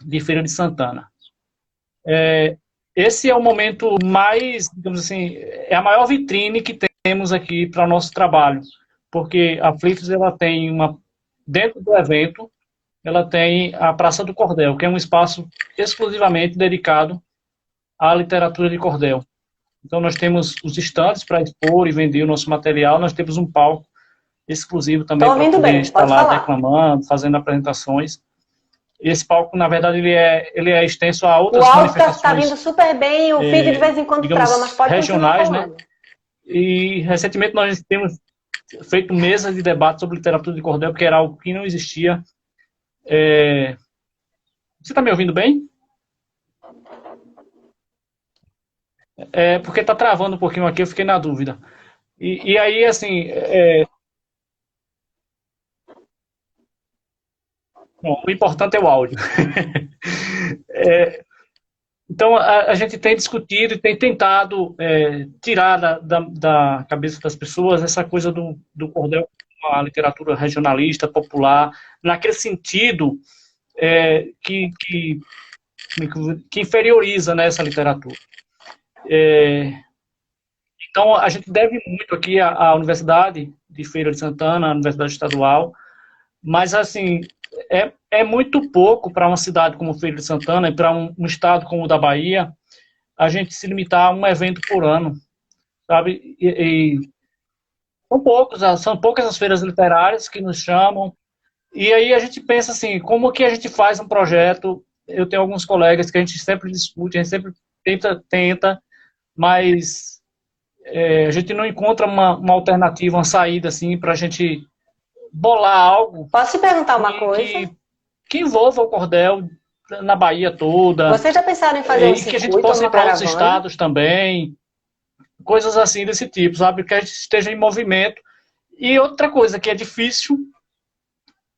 C: de Feira de Santana. Esse é o momento mais, digamos assim, é a maior vitrine que temos aqui para o nosso trabalho, porque a FLIFES, ela tem dentro do evento, ela tem a Praça do Cordel, que é um espaço exclusivamente dedicado à literatura de cordel. Então, nós temos os estandes para expor e vender o nosso material, nós temos um palco exclusivo também para poder estar lá declamando, fazendo apresentações. Esse palco, na verdade, ele é extenso a outras manifestações.
A: O áudio está vindo super bem, o vídeo de vez em quando trava, mas pode
C: regionais, né? E, recentemente, nós temos feito mesas de debate sobre literatura de cordel, porque era algo que não existia. Você está me ouvindo bem? Porque está travando um pouquinho aqui, eu fiquei na dúvida. E aí, assim... Bom, o importante é o áudio. Então, a gente tem discutido e tem tentado tirar da cabeça das pessoas essa coisa do cordel, a literatura regionalista, popular, naquele sentido que inferioriza, né, essa literatura. Então, a gente deve muito aqui à Universidade de Feira de Santana, à Universidade Estadual, mas, assim, é muito pouco para uma cidade como Feira de Santana e para um estado como o da Bahia a gente se limitar a um evento por ano, sabe? São poucas as feiras literárias que nos chamam, e aí a gente pensa assim, como que a gente faz um projeto? Eu tenho alguns colegas que a gente sempre discute, a gente sempre tenta, mas a gente não encontra uma alternativa, uma saída assim para a gente bolar algo.
A: Posso te perguntar uma coisa?
C: Que envolva o cordel na Bahia toda.
A: Vocês já pensaram em fazer um circuito,
C: que a gente possa ir para outros estados também, coisas assim desse tipo, sabe? Que a gente esteja em movimento. E outra coisa que é difícil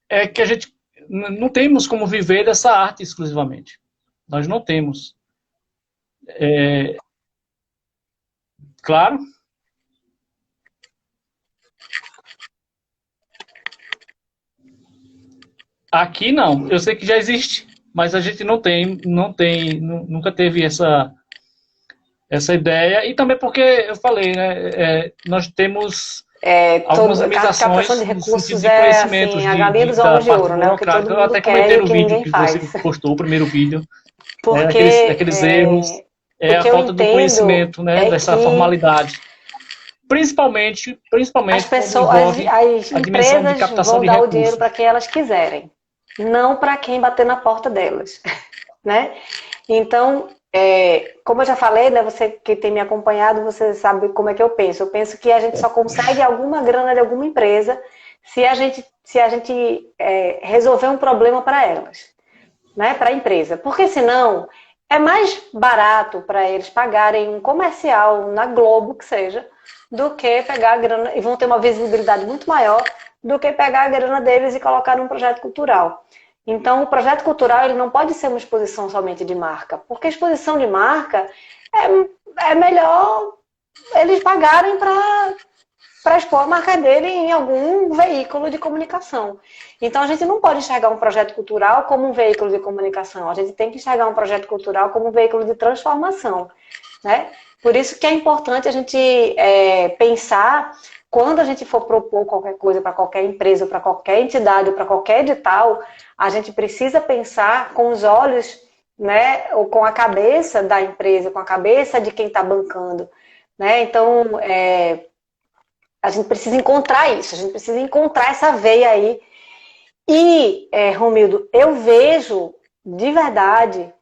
C: é que a gente não temos como viver dessa arte exclusivamente. Nós não temos. Claro. Aqui não. Eu sei que já existe, mas a gente nunca teve essa ideia. E também porque, eu falei, né, nós temos algumas limitações
A: de recursos
C: de conhecimento,
A: assim, a galinha dos ovos de ouro, né?
C: Eu até comentei no vídeo que você postou, o primeiro vídeo, aqueles erros, a falta do conhecimento, né, dessa formalidade. Principalmente
A: as pessoas, as empresas vão dar o dinheiro para quem elas quiserem, não para quem bater na porta delas, né? Então, como eu já falei, né, você que tem me acompanhado, você sabe como é que eu penso. Eu penso que a gente só consegue alguma grana de alguma empresa se a gente resolver um problema para elas, né, para a empresa. Porque senão é mais barato para eles pagarem um comercial na Globo, que seja, do que pegar a grana, e vão ter uma visibilidade muito maior do que pegar a grana deles e colocar num projeto cultural. Então, o projeto cultural ele não pode ser uma exposição somente de marca, porque a exposição de marca é melhor eles pagarem para expor a marca dele em algum veículo de comunicação. Então, a gente não pode enxergar um projeto cultural como um veículo de comunicação, a gente tem que enxergar um projeto cultural como um veículo de transformação, né? Por isso que é importante a gente pensar, quando a gente for propor qualquer coisa para qualquer empresa, para qualquer entidade, para qualquer edital, a gente precisa pensar com os olhos, né, ou com a cabeça da empresa, com a cabeça de quem está bancando, né? Então, A gente precisa encontrar isso, a gente precisa encontrar essa veia aí. E, Romildo, eu vejo, de verdade,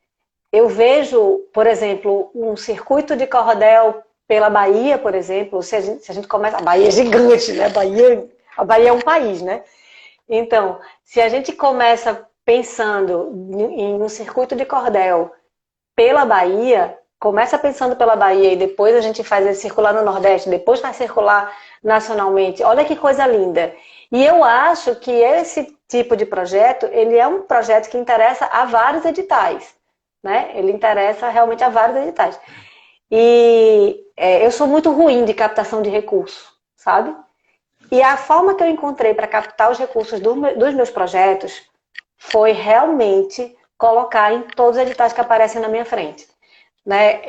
A: eu vejo, por exemplo, um circuito de cordel pela Bahia, por exemplo, se a gente começa... A Bahia é gigante, né? A Bahia é um país, né? Então, se a gente começa pensando em um circuito de cordel pela Bahia, começa pensando pela Bahia e depois a gente faz ele circular no Nordeste, depois vai circular nacionalmente. Olha que coisa linda. E eu acho que esse tipo de projeto, ele é um projeto que interessa a vários editais, né? Ele interessa realmente a vários editais. E eu sou muito ruim de captação de recursos, sabe? E a forma que eu encontrei para captar os recursos dos meus projetos foi realmente colocar em todos os editais que aparecem na minha frente. Né?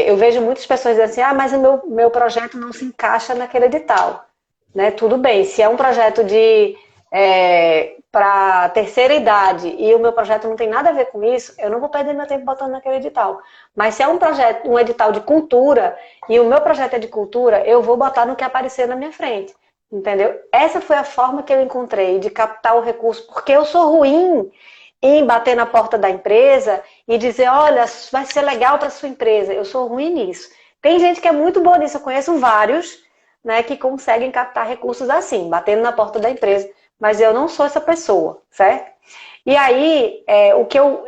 A: Eu vejo muitas pessoas dizendo assim, mas o meu projeto não se encaixa naquele edital. Né? Tudo bem, se é um projeto para terceira idade e o meu projeto não tem nada a ver com isso, eu não vou perder meu tempo botando naquele edital. Mas se é um edital de cultura e o meu projeto é de cultura, eu vou botar no que aparecer na minha frente. Entendeu? Essa foi a forma que eu encontrei de captar o recurso, porque eu sou ruim em bater na porta da empresa e dizer, olha, vai ser legal para sua empresa. Eu sou ruim nisso. Tem gente que é muito boa nisso, eu conheço vários, né, que conseguem captar recursos assim, batendo na porta da empresa, mas eu não sou essa pessoa, certo? E aí, o que eu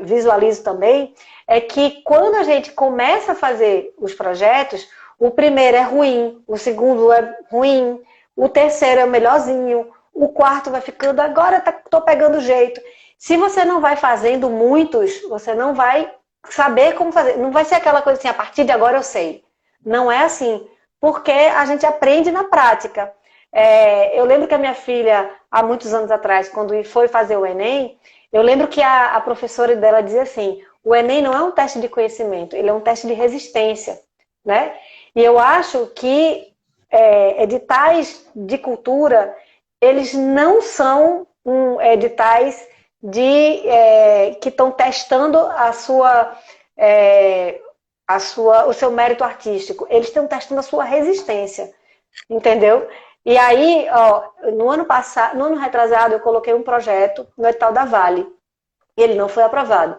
A: visualizo também é que quando a gente começa a fazer os projetos, o primeiro é ruim, o segundo é ruim, o terceiro é o melhorzinho, o quarto vai ficando, agora tô pegando jeito. Se você não vai fazendo muitos, você não vai saber como fazer. Não vai ser aquela coisa assim, a partir de agora eu sei. Não é assim, porque a gente aprende na prática. Eu lembro que a minha filha, há muitos anos atrás, quando foi fazer o Enem, eu lembro que a professora dela dizia assim, o Enem não é um teste de conhecimento, ele é um teste de resistência, né? E eu acho que editais de cultura, eles não são editais que estão testando o seu mérito artístico. Eles estão testando a sua resistência, entendeu? E aí, no ano retrasado, eu coloquei um projeto no edital da Vale. E ele não foi aprovado.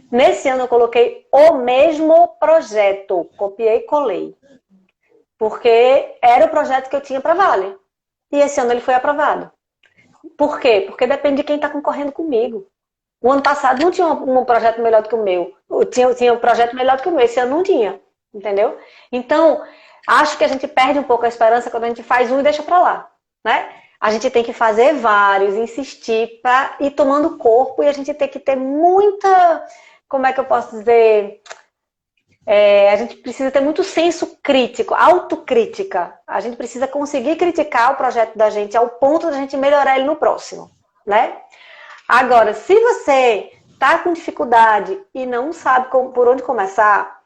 A: Nesse ano eu coloquei o mesmo projeto, copiei e colei. Porque era o projeto que eu tinha para Vale. E esse ano ele foi aprovado. Por quê? Porque depende de quem está concorrendo comigo. O ano passado não tinha um projeto melhor do que o meu. Tinha um projeto melhor do que o meu. Esse ano não tinha. Entendeu? Então, acho que a gente perde um pouco a esperança quando a gente faz um e deixa para lá. Né? A gente tem que fazer vários, insistir para ir tomando corpo e a gente tem que ter muita... Como é que eu posso dizer... a gente precisa ter muito senso crítico, autocrítica. A gente precisa conseguir criticar o projeto da gente ao ponto de a gente melhorar ele no próximo, né? Agora, se você está com dificuldade e não sabe por onde começar,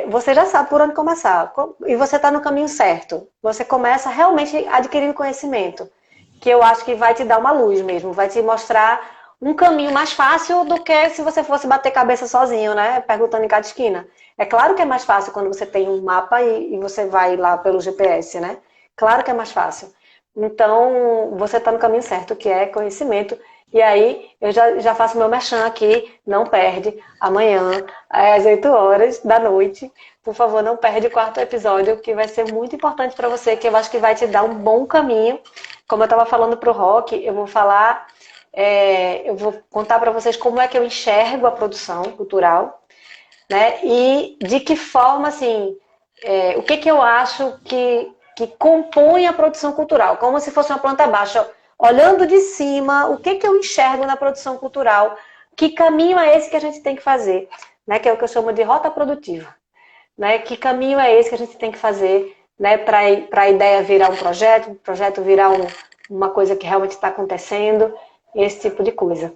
A: você já sabe por onde começar. E você está no caminho certo. Você começa realmente adquirindo conhecimento, que eu acho que vai te dar uma luz mesmo, vai te mostrar um caminho mais fácil do que se você fosse bater cabeça sozinho, né? Perguntando em cada esquina. É claro que é mais fácil quando você tem um mapa e você vai lá pelo GPS, né? Claro que é mais fácil. Então, você está no caminho certo, que é conhecimento. E aí, eu já faço meu merchan aqui, não perde, amanhã, às 8 horas da noite. Por favor, não perde o quarto episódio, que vai ser muito importante para você, que eu acho que vai te dar um bom caminho. Como eu estava falando para o Rock, eu vou falar... eu vou contar para vocês como é que eu enxergo a produção cultural, né? E de que forma, assim, o que eu acho que compõe a produção cultural, como se fosse uma planta baixa. Olhando de cima, o que eu enxergo na produção cultural, que caminho é esse que a gente tem que fazer, né? Que é o que eu chamo de rota produtiva. Né? Que caminho é esse que a gente tem que fazer, né? Para a ideia virar um projeto, o projeto virar uma coisa que realmente está acontecendo, esse tipo de coisa.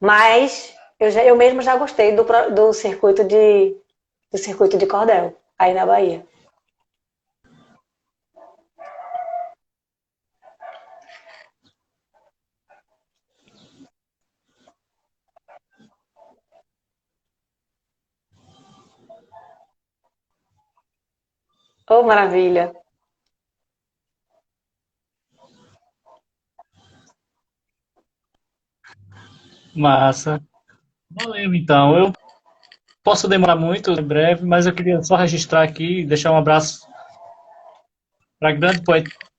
A: Mas eu mesmo já gostei do circuito de cordel, aí na Bahia. Oh, maravilha!
C: Massa. Valeu, então. Eu posso demorar muito, em breve, mas eu queria só registrar aqui e deixar um abraço para a grande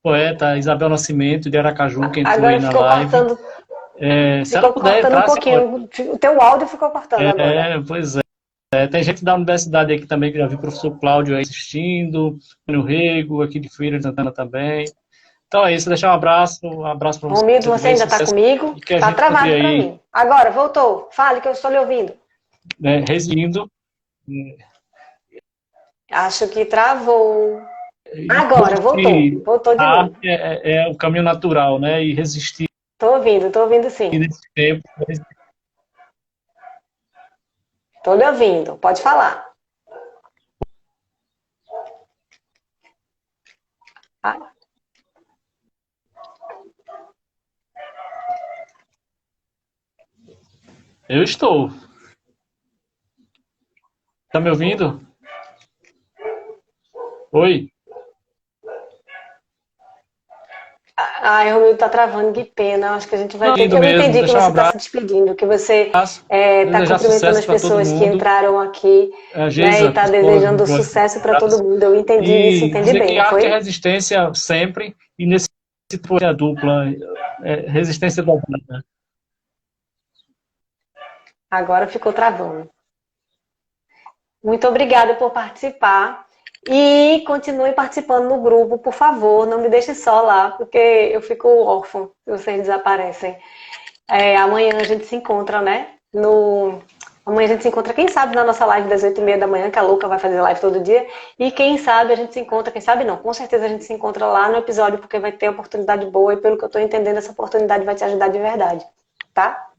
C: poeta Isabel Nascimento, de Aracaju, que entrou aí
A: Agora
C: na live. Se ela
A: ficou
C: puder
A: cortando um
C: entrar, se pode.
A: pouquinho. O teu áudio ficou cortando agora.
C: Pois é. Tem gente da universidade aqui também, que já vi o professor Cláudio aí assistindo, o Rego, aqui de Feira de Santana também. Então é isso, deixar um abraço para
A: Romildo,
C: você
A: você
C: também,
A: ainda está
C: sucesso
A: comigo?
C: e que a
A: Tá
C: gente continue
A: travado para
C: aí,
A: mim. Agora, voltou. Fale que eu estou lhe ouvindo.
C: né, residindo.
A: Acho que travou.
C: E
A: Agora, voltou.
C: que
A: Voltou de
C: a
A: novo.
C: arte é o caminho natural, né? E resistir
A: Tô ouvindo sim.
C: nesse tempo.
A: Tô lhe ouvindo. Pode falar. Ah,
C: Eu estou. Tá me ouvindo? Oi?
A: ai, Romildo, tá travando, que pena. Acho que a gente vai
C: Não,
A: ter que.
C: lindo
A: Eu
C: mesmo.
A: entendi que
C: Deixar um
A: você está se
C: abraço,
A: despedindo, que você está
C: desejar
A: cumprimentando
C: sucesso
A: as
C: para todo
A: pessoas que
C: mundo.
A: entraram aqui,
C: A
A: né? E
C: Geisa,
A: está
C: psicóloga,
A: desejando
C: gosta de
A: sucesso para todo
C: abraço.
A: mundo. Eu entendi isso,
C: E
A: entendi
C: dizer
A: bem,
C: que
A: não
C: arte é
A: foi?
C: resistência sempre, e nesse tipo é dupla, resistência dobrada.
A: Agora ficou travando. Muito obrigada por participar. E continue participando no grupo, por favor. Não me deixe só lá, porque eu fico órfã se vocês desaparecem. Amanhã a gente se encontra, né? Amanhã a gente se encontra, quem sabe, na nossa live das 8h30 da manhã, que a Louca vai fazer live todo dia. E quem sabe a gente se encontra, quem sabe não, com certeza a gente se encontra lá no episódio, porque vai ter oportunidade boa e pelo que eu tô entendendo, essa oportunidade vai te ajudar de verdade, tá?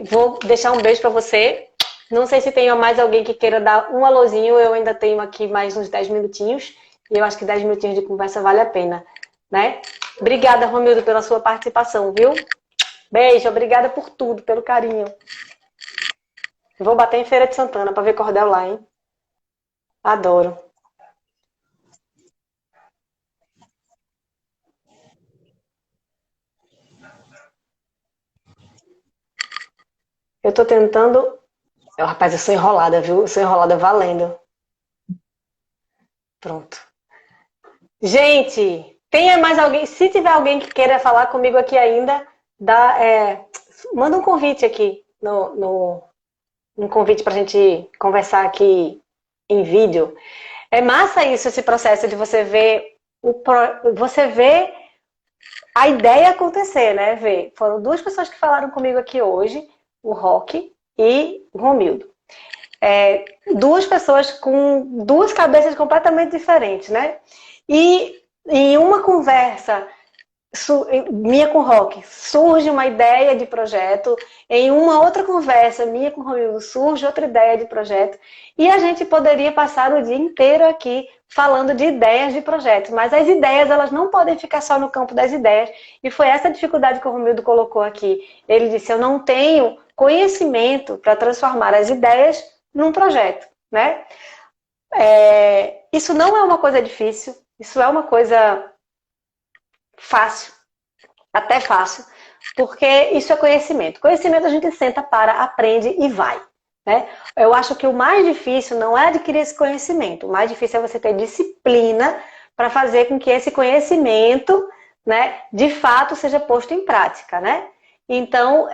A: Vou deixar um beijo pra você. Não sei se tem mais alguém que queira dar um alôzinho, eu ainda tenho aqui mais uns 10 minutinhos. E eu acho que 10 minutinhos de conversa vale a pena, né? Obrigada, Romildo, pela sua participação, viu? Beijo, obrigada por tudo, pelo carinho. Vou bater em Feira de Santana pra ver cordel lá, hein? Adoro. Eu tô tentando. Rapaz, eu sou enrolada, viu? Eu sou enrolada valendo. Pronto. Gente, tem mais alguém? Se tiver alguém que queira falar comigo aqui ainda, manda um convite aqui um convite pra gente conversar aqui em vídeo. É massa isso, esse processo de você ver você vê a ideia acontecer, né? Foram duas pessoas que falaram comigo aqui hoje, o Roque e o Romildo. Duas pessoas com duas cabeças completamente diferentes, né? E em uma conversa minha com o Roque, surge uma ideia de projeto, em uma outra conversa minha com o Romildo surge outra ideia de projeto, e a gente poderia passar o dia inteiro aqui falando de ideias de projetos, mas as ideias elas não podem ficar só no campo das ideias, e foi essa dificuldade que o Romildo colocou aqui. Ele disse, eu não tenho conhecimento para transformar as ideias num projeto, né? Isso não é uma coisa difícil, isso é uma coisa fácil, até fácil, porque isso é conhecimento. Conhecimento a gente senta, para, aprende e vai. Né? Eu acho que o mais difícil não é adquirir esse conhecimento, o mais difícil é você ter disciplina para fazer com que esse conhecimento, né, de fato seja posto em prática. Né? Então,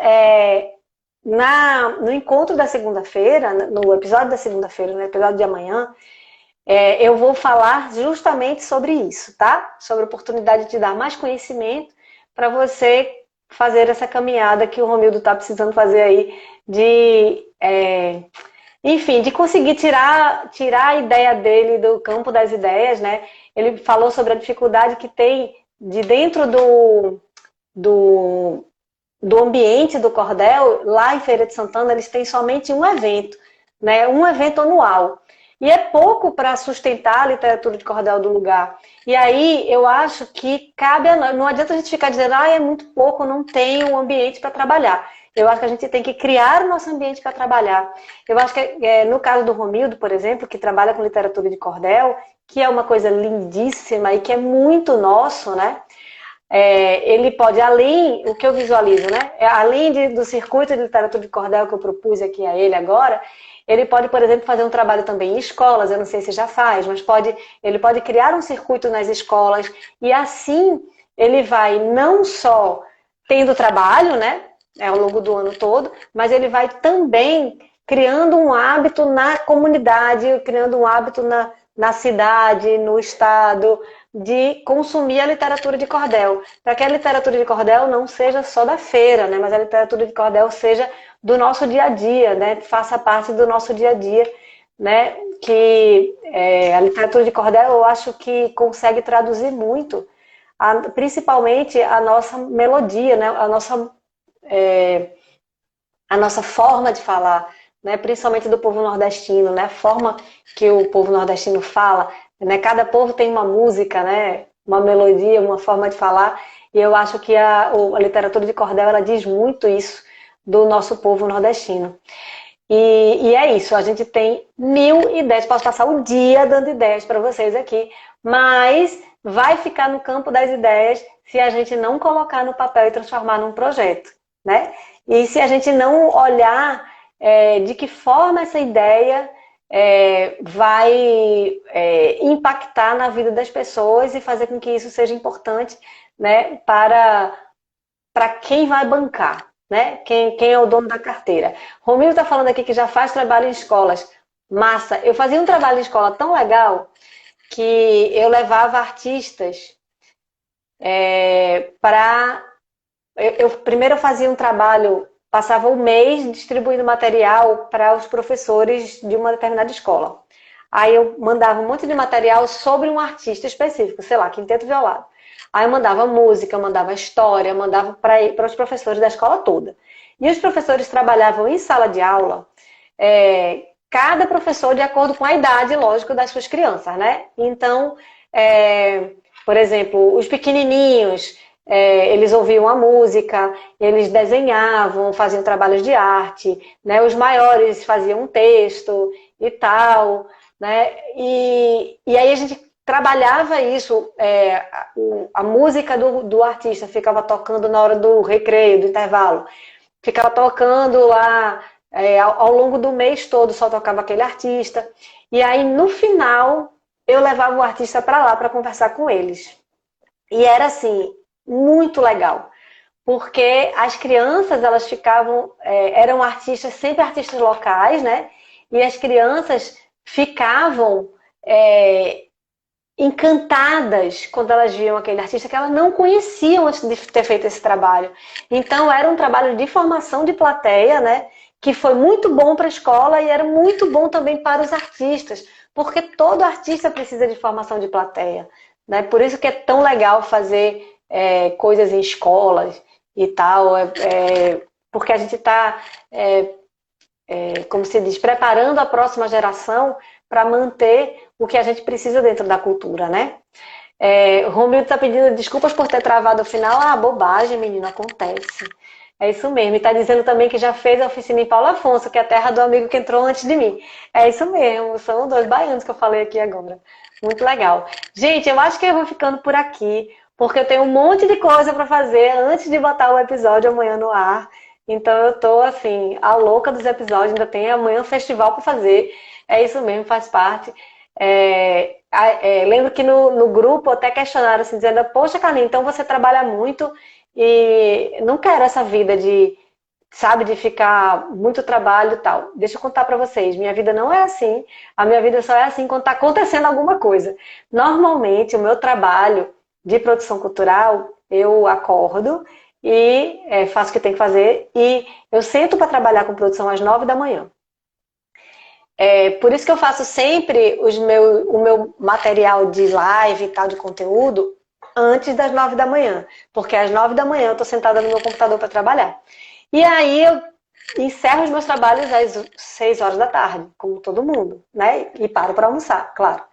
A: no encontro da segunda-feira, no episódio da segunda-feira, no episódio de amanhã, eu vou falar justamente sobre isso, tá? Sobre a oportunidade de te dar mais conhecimento para você fazer essa caminhada que o Romildo está precisando fazer aí, enfim, de conseguir tirar a ideia dele do campo das ideias, né? Ele falou sobre a dificuldade que tem de dentro do ambiente do cordel, lá em Feira de Santana, eles têm somente um evento, né? Um evento anual. E é pouco para sustentar a literatura de cordel do lugar. E aí eu acho que cabe a nós. Não adianta a gente ficar dizendo, é muito pouco, não tem um ambiente para trabalhar. Eu acho que a gente tem que criar o nosso ambiente para trabalhar. Eu acho que no caso do Romildo, por exemplo, que trabalha com literatura de cordel, que é uma coisa lindíssima e que é muito nosso, né? ele pode, além, o que eu visualizo, né? Além do circuito de literatura de cordel que eu propus aqui a ele agora, ele pode, por exemplo, fazer um trabalho também em escolas, eu não sei se já faz, mas ele pode criar um circuito nas escolas e assim ele vai não só tendo trabalho, né, ao longo do ano todo, mas ele vai também criando um hábito na comunidade, criando um hábito na cidade, no estado, de consumir a literatura de cordel. Para que a literatura de cordel não seja só da feira, né, mas a literatura de cordel seja do nosso dia a dia, né, faça parte do nosso dia a dia, né, que a literatura de cordel eu acho que consegue traduzir muito, principalmente a nossa melodia, né, a nossa forma de falar, né, principalmente do povo nordestino, né, a forma que o povo nordestino fala, né, cada povo tem uma música, né, uma melodia, uma forma de falar, e eu acho que a literatura de cordel ela diz muito isso do nosso povo nordestino. E é isso, a gente tem 1000 ideias, posso passar o dia dando ideias para vocês aqui, mas vai ficar no campo das ideias se a gente não colocar no papel e transformar num projeto, né? E se a gente não olhar de que forma essa ideia vai impactar na vida das pessoas e fazer com que isso seja importante, né, para quem vai bancar, né? Quem é o dono da carteira. Romildo está falando aqui que já faz trabalho em escolas. Massa! Eu fazia um trabalho em escola tão legal que eu levava artistas para... Primeiro eu fazia um trabalho, passava um mês distribuindo material para os professores de uma determinada escola. Aí eu mandava um monte de material sobre um artista específico, sei lá, quinteto violado. Aí eu mandava música, eu mandava história, eu mandava para os professores da escola toda. E os professores trabalhavam em sala de aula, cada professor de acordo com a idade, lógico, das suas crianças, né? Então, por exemplo, os pequenininhos, eles ouviam a música, eles desenhavam, faziam trabalhos de arte, né? Os maiores faziam um texto e tal, né? E aí a gente trabalhava isso, a música do artista ficava tocando na hora do recreio, do intervalo, ficava tocando lá ao longo do mês todo, só tocava aquele artista, e aí no final eu levava o artista para lá para conversar com eles. E era assim, muito legal, porque as crianças, elas ficavam, eram artistas, sempre artistas locais, né? E as crianças ficavam encantadas quando elas viam aquele artista que elas não conheciam antes de ter feito esse trabalho. Então era um trabalho de formação de plateia, né? Que foi muito bom para a escola e era muito bom também para os artistas, porque todo artista precisa de formação de plateia, né? Por isso que é tão legal fazer coisas em escolas e tal, porque a gente está, como se diz, preparando a próxima geração para manter o que a gente precisa dentro da cultura, né? O Romildo está pedindo desculpas por ter travado o final. Ah, bobagem, menino, acontece. É isso mesmo. E está dizendo também que já fez a oficina em Paulo Afonso, que é a terra do amigo que entrou antes de mim. É isso mesmo, são 2 baianos que eu falei aqui agora. Muito legal. Gente, eu acho que eu vou ficando por aqui, porque eu tenho um monte de coisa para fazer antes de botar o episódio amanhã no ar. Então eu tô assim, a louca dos episódios, ainda tem amanhã um festival para fazer. É isso mesmo, faz parte. Lembro que no grupo até questionaram assim, dizendo, poxa, Carlinhos, então você trabalha muito e não quero essa vida de, sabe, de ficar muito trabalho e tal. Deixa eu contar pra vocês, minha vida não é assim, a minha vida só é assim quando tá acontecendo alguma coisa. Normalmente, o meu trabalho de produção cultural, eu acordo e faço o que tem que fazer e eu sento para trabalhar com produção às 9 da manhã. Por isso que eu faço sempre o meu material de live e tal, de conteúdo, antes das 9 da manhã. Porque às 9 da manhã eu estou sentada no meu computador para trabalhar. E aí eu encerro os meus trabalhos às 6 horas da tarde, como todo mundo, né? E paro para almoçar, claro.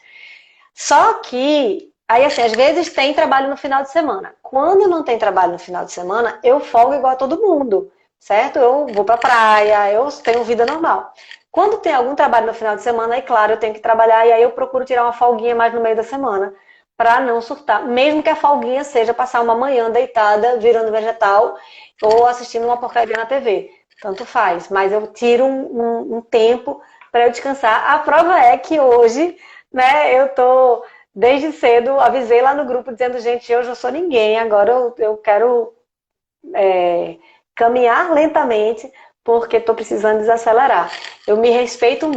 A: Só que, aí assim, às vezes tem trabalho no final de semana. Quando não tem trabalho no final de semana, eu folgo igual a todo mundo, certo? Eu vou pra praia, eu tenho vida normal. Quando tem algum trabalho no final de semana, aí claro, eu tenho que trabalhar e aí eu procuro tirar uma folguinha mais no meio da semana para não surtar. Mesmo que a folguinha seja passar uma manhã deitada, virando vegetal, ou assistindo uma porcaria na TV. Tanto faz. Mas eu tiro um tempo para eu descansar. A prova é que hoje, né, eu tô desde cedo, avisei lá no grupo dizendo, gente, hoje eu sou ninguém, agora eu quero caminhar lentamente, porque estou precisando desacelerar. Eu me respeito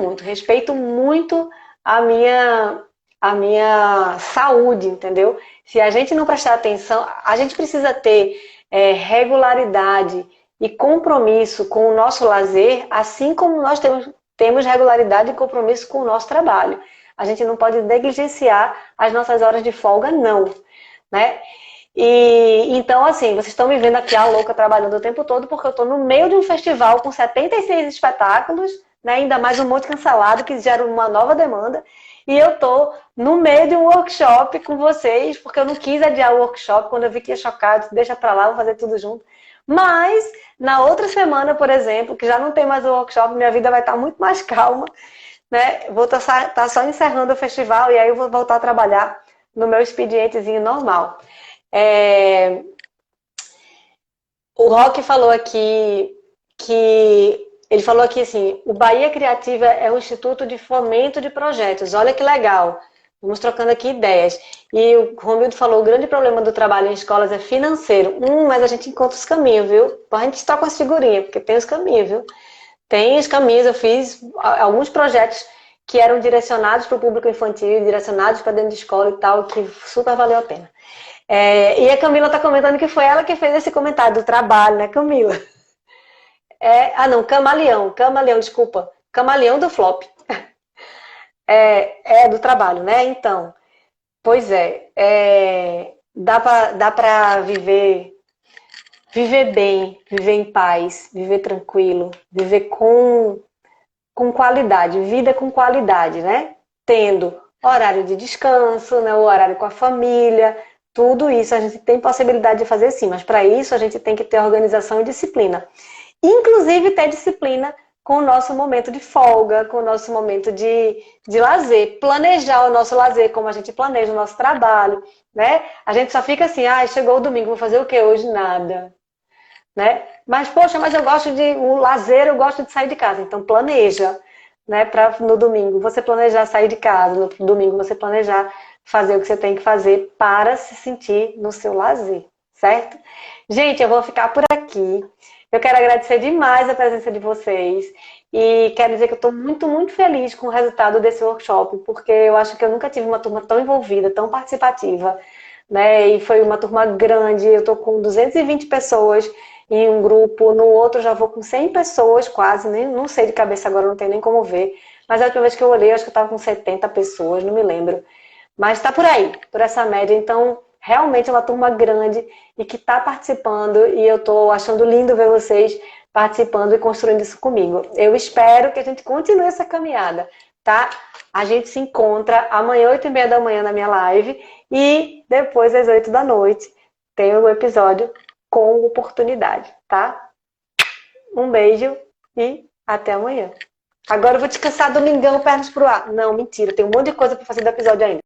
A: muito a minha saúde, entendeu? Se a gente não prestar atenção, a gente precisa ter regularidade e compromisso com o nosso lazer, assim como nós temos regularidade e compromisso com o nosso trabalho. A gente não pode negligenciar as nossas horas de folga, não, né? E então, assim, vocês estão me vendo aqui a louca trabalhando o tempo todo, porque eu estou no meio de um festival com 76 espetáculos, né, ainda mais um monte cancelado, que gera uma nova demanda. E eu estou no meio de um workshop com vocês, porque eu não quis adiar o workshop, quando eu vi que ia chocar, eu disse, deixa pra lá, vou fazer tudo junto. Mas, na outra semana, por exemplo, que já não tem mais o workshop, minha vida vai estar muito mais calma, né? Vou estar só encerrando o festival e aí eu vou voltar a trabalhar no meu expedientezinho normal. O Roque falou aqui que ele falou aqui assim, o Bahia Criativa é um instituto de fomento de projetos. Olha que legal. Vamos trocando aqui ideias. E o Romildo falou, o grande problema do trabalho em escolas é financeiro. Mas a gente encontra os caminhos, viu? A gente está com as figurinhas, porque tem os caminhos, viu? Tem os caminhos, eu fiz alguns projetos que eram direcionados para o público infantil, direcionados para dentro de escola e tal, que super valeu a pena. E a Camila está comentando que foi ela que fez esse comentário do trabalho, né, Camila? Não, Camaleão, desculpa. Camaleão do Flop. Do trabalho, né? Então, pois dá para viver bem, viver em paz, viver tranquilo, viver com qualidade, vida com qualidade, né? Tendo horário de descanso, né? O horário com a família, tudo isso a gente tem possibilidade de fazer sim, mas para isso a gente tem que ter organização e disciplina. Inclusive ter disciplina com o nosso momento de folga, com o nosso momento de lazer. Planejar o nosso lazer, como a gente planeja o nosso trabalho, né? A gente só fica assim, chegou o domingo, vou fazer o que hoje? Nada. Né? Mas, poxa, mas o lazer, eu gosto de sair de casa. Então planeja, né? Para no domingo você planejar sair de casa, no domingo você planejar fazer o que você tem que fazer para se sentir no seu lazer, certo? Gente, eu vou ficar por aqui. Eu quero agradecer demais a presença de vocês e quero dizer que eu estou muito, muito feliz com o resultado desse workshop, porque eu acho que eu nunca tive uma turma tão envolvida, tão participativa, né? E foi uma turma grande, eu estou com 220 pessoas em um grupo, no outro já vou com 100 pessoas quase, nem, não sei de cabeça agora, não tenho nem como ver, mas a última vez que eu olhei, acho que eu estava com 70 pessoas, não me lembro. Mas está por aí, por essa média, então realmente é uma turma grande e que está participando e eu estou achando lindo ver vocês participando e construindo isso comigo. Eu espero que a gente continue essa caminhada, tá? A gente se encontra amanhã, 8h30 da manhã na minha live e depois às 8 da noite tem o episódio com oportunidade, tá? Um beijo e até amanhã. Agora eu vou descansar domingão, pernas pro ar. Não, mentira, tem um monte de coisa para fazer do episódio ainda.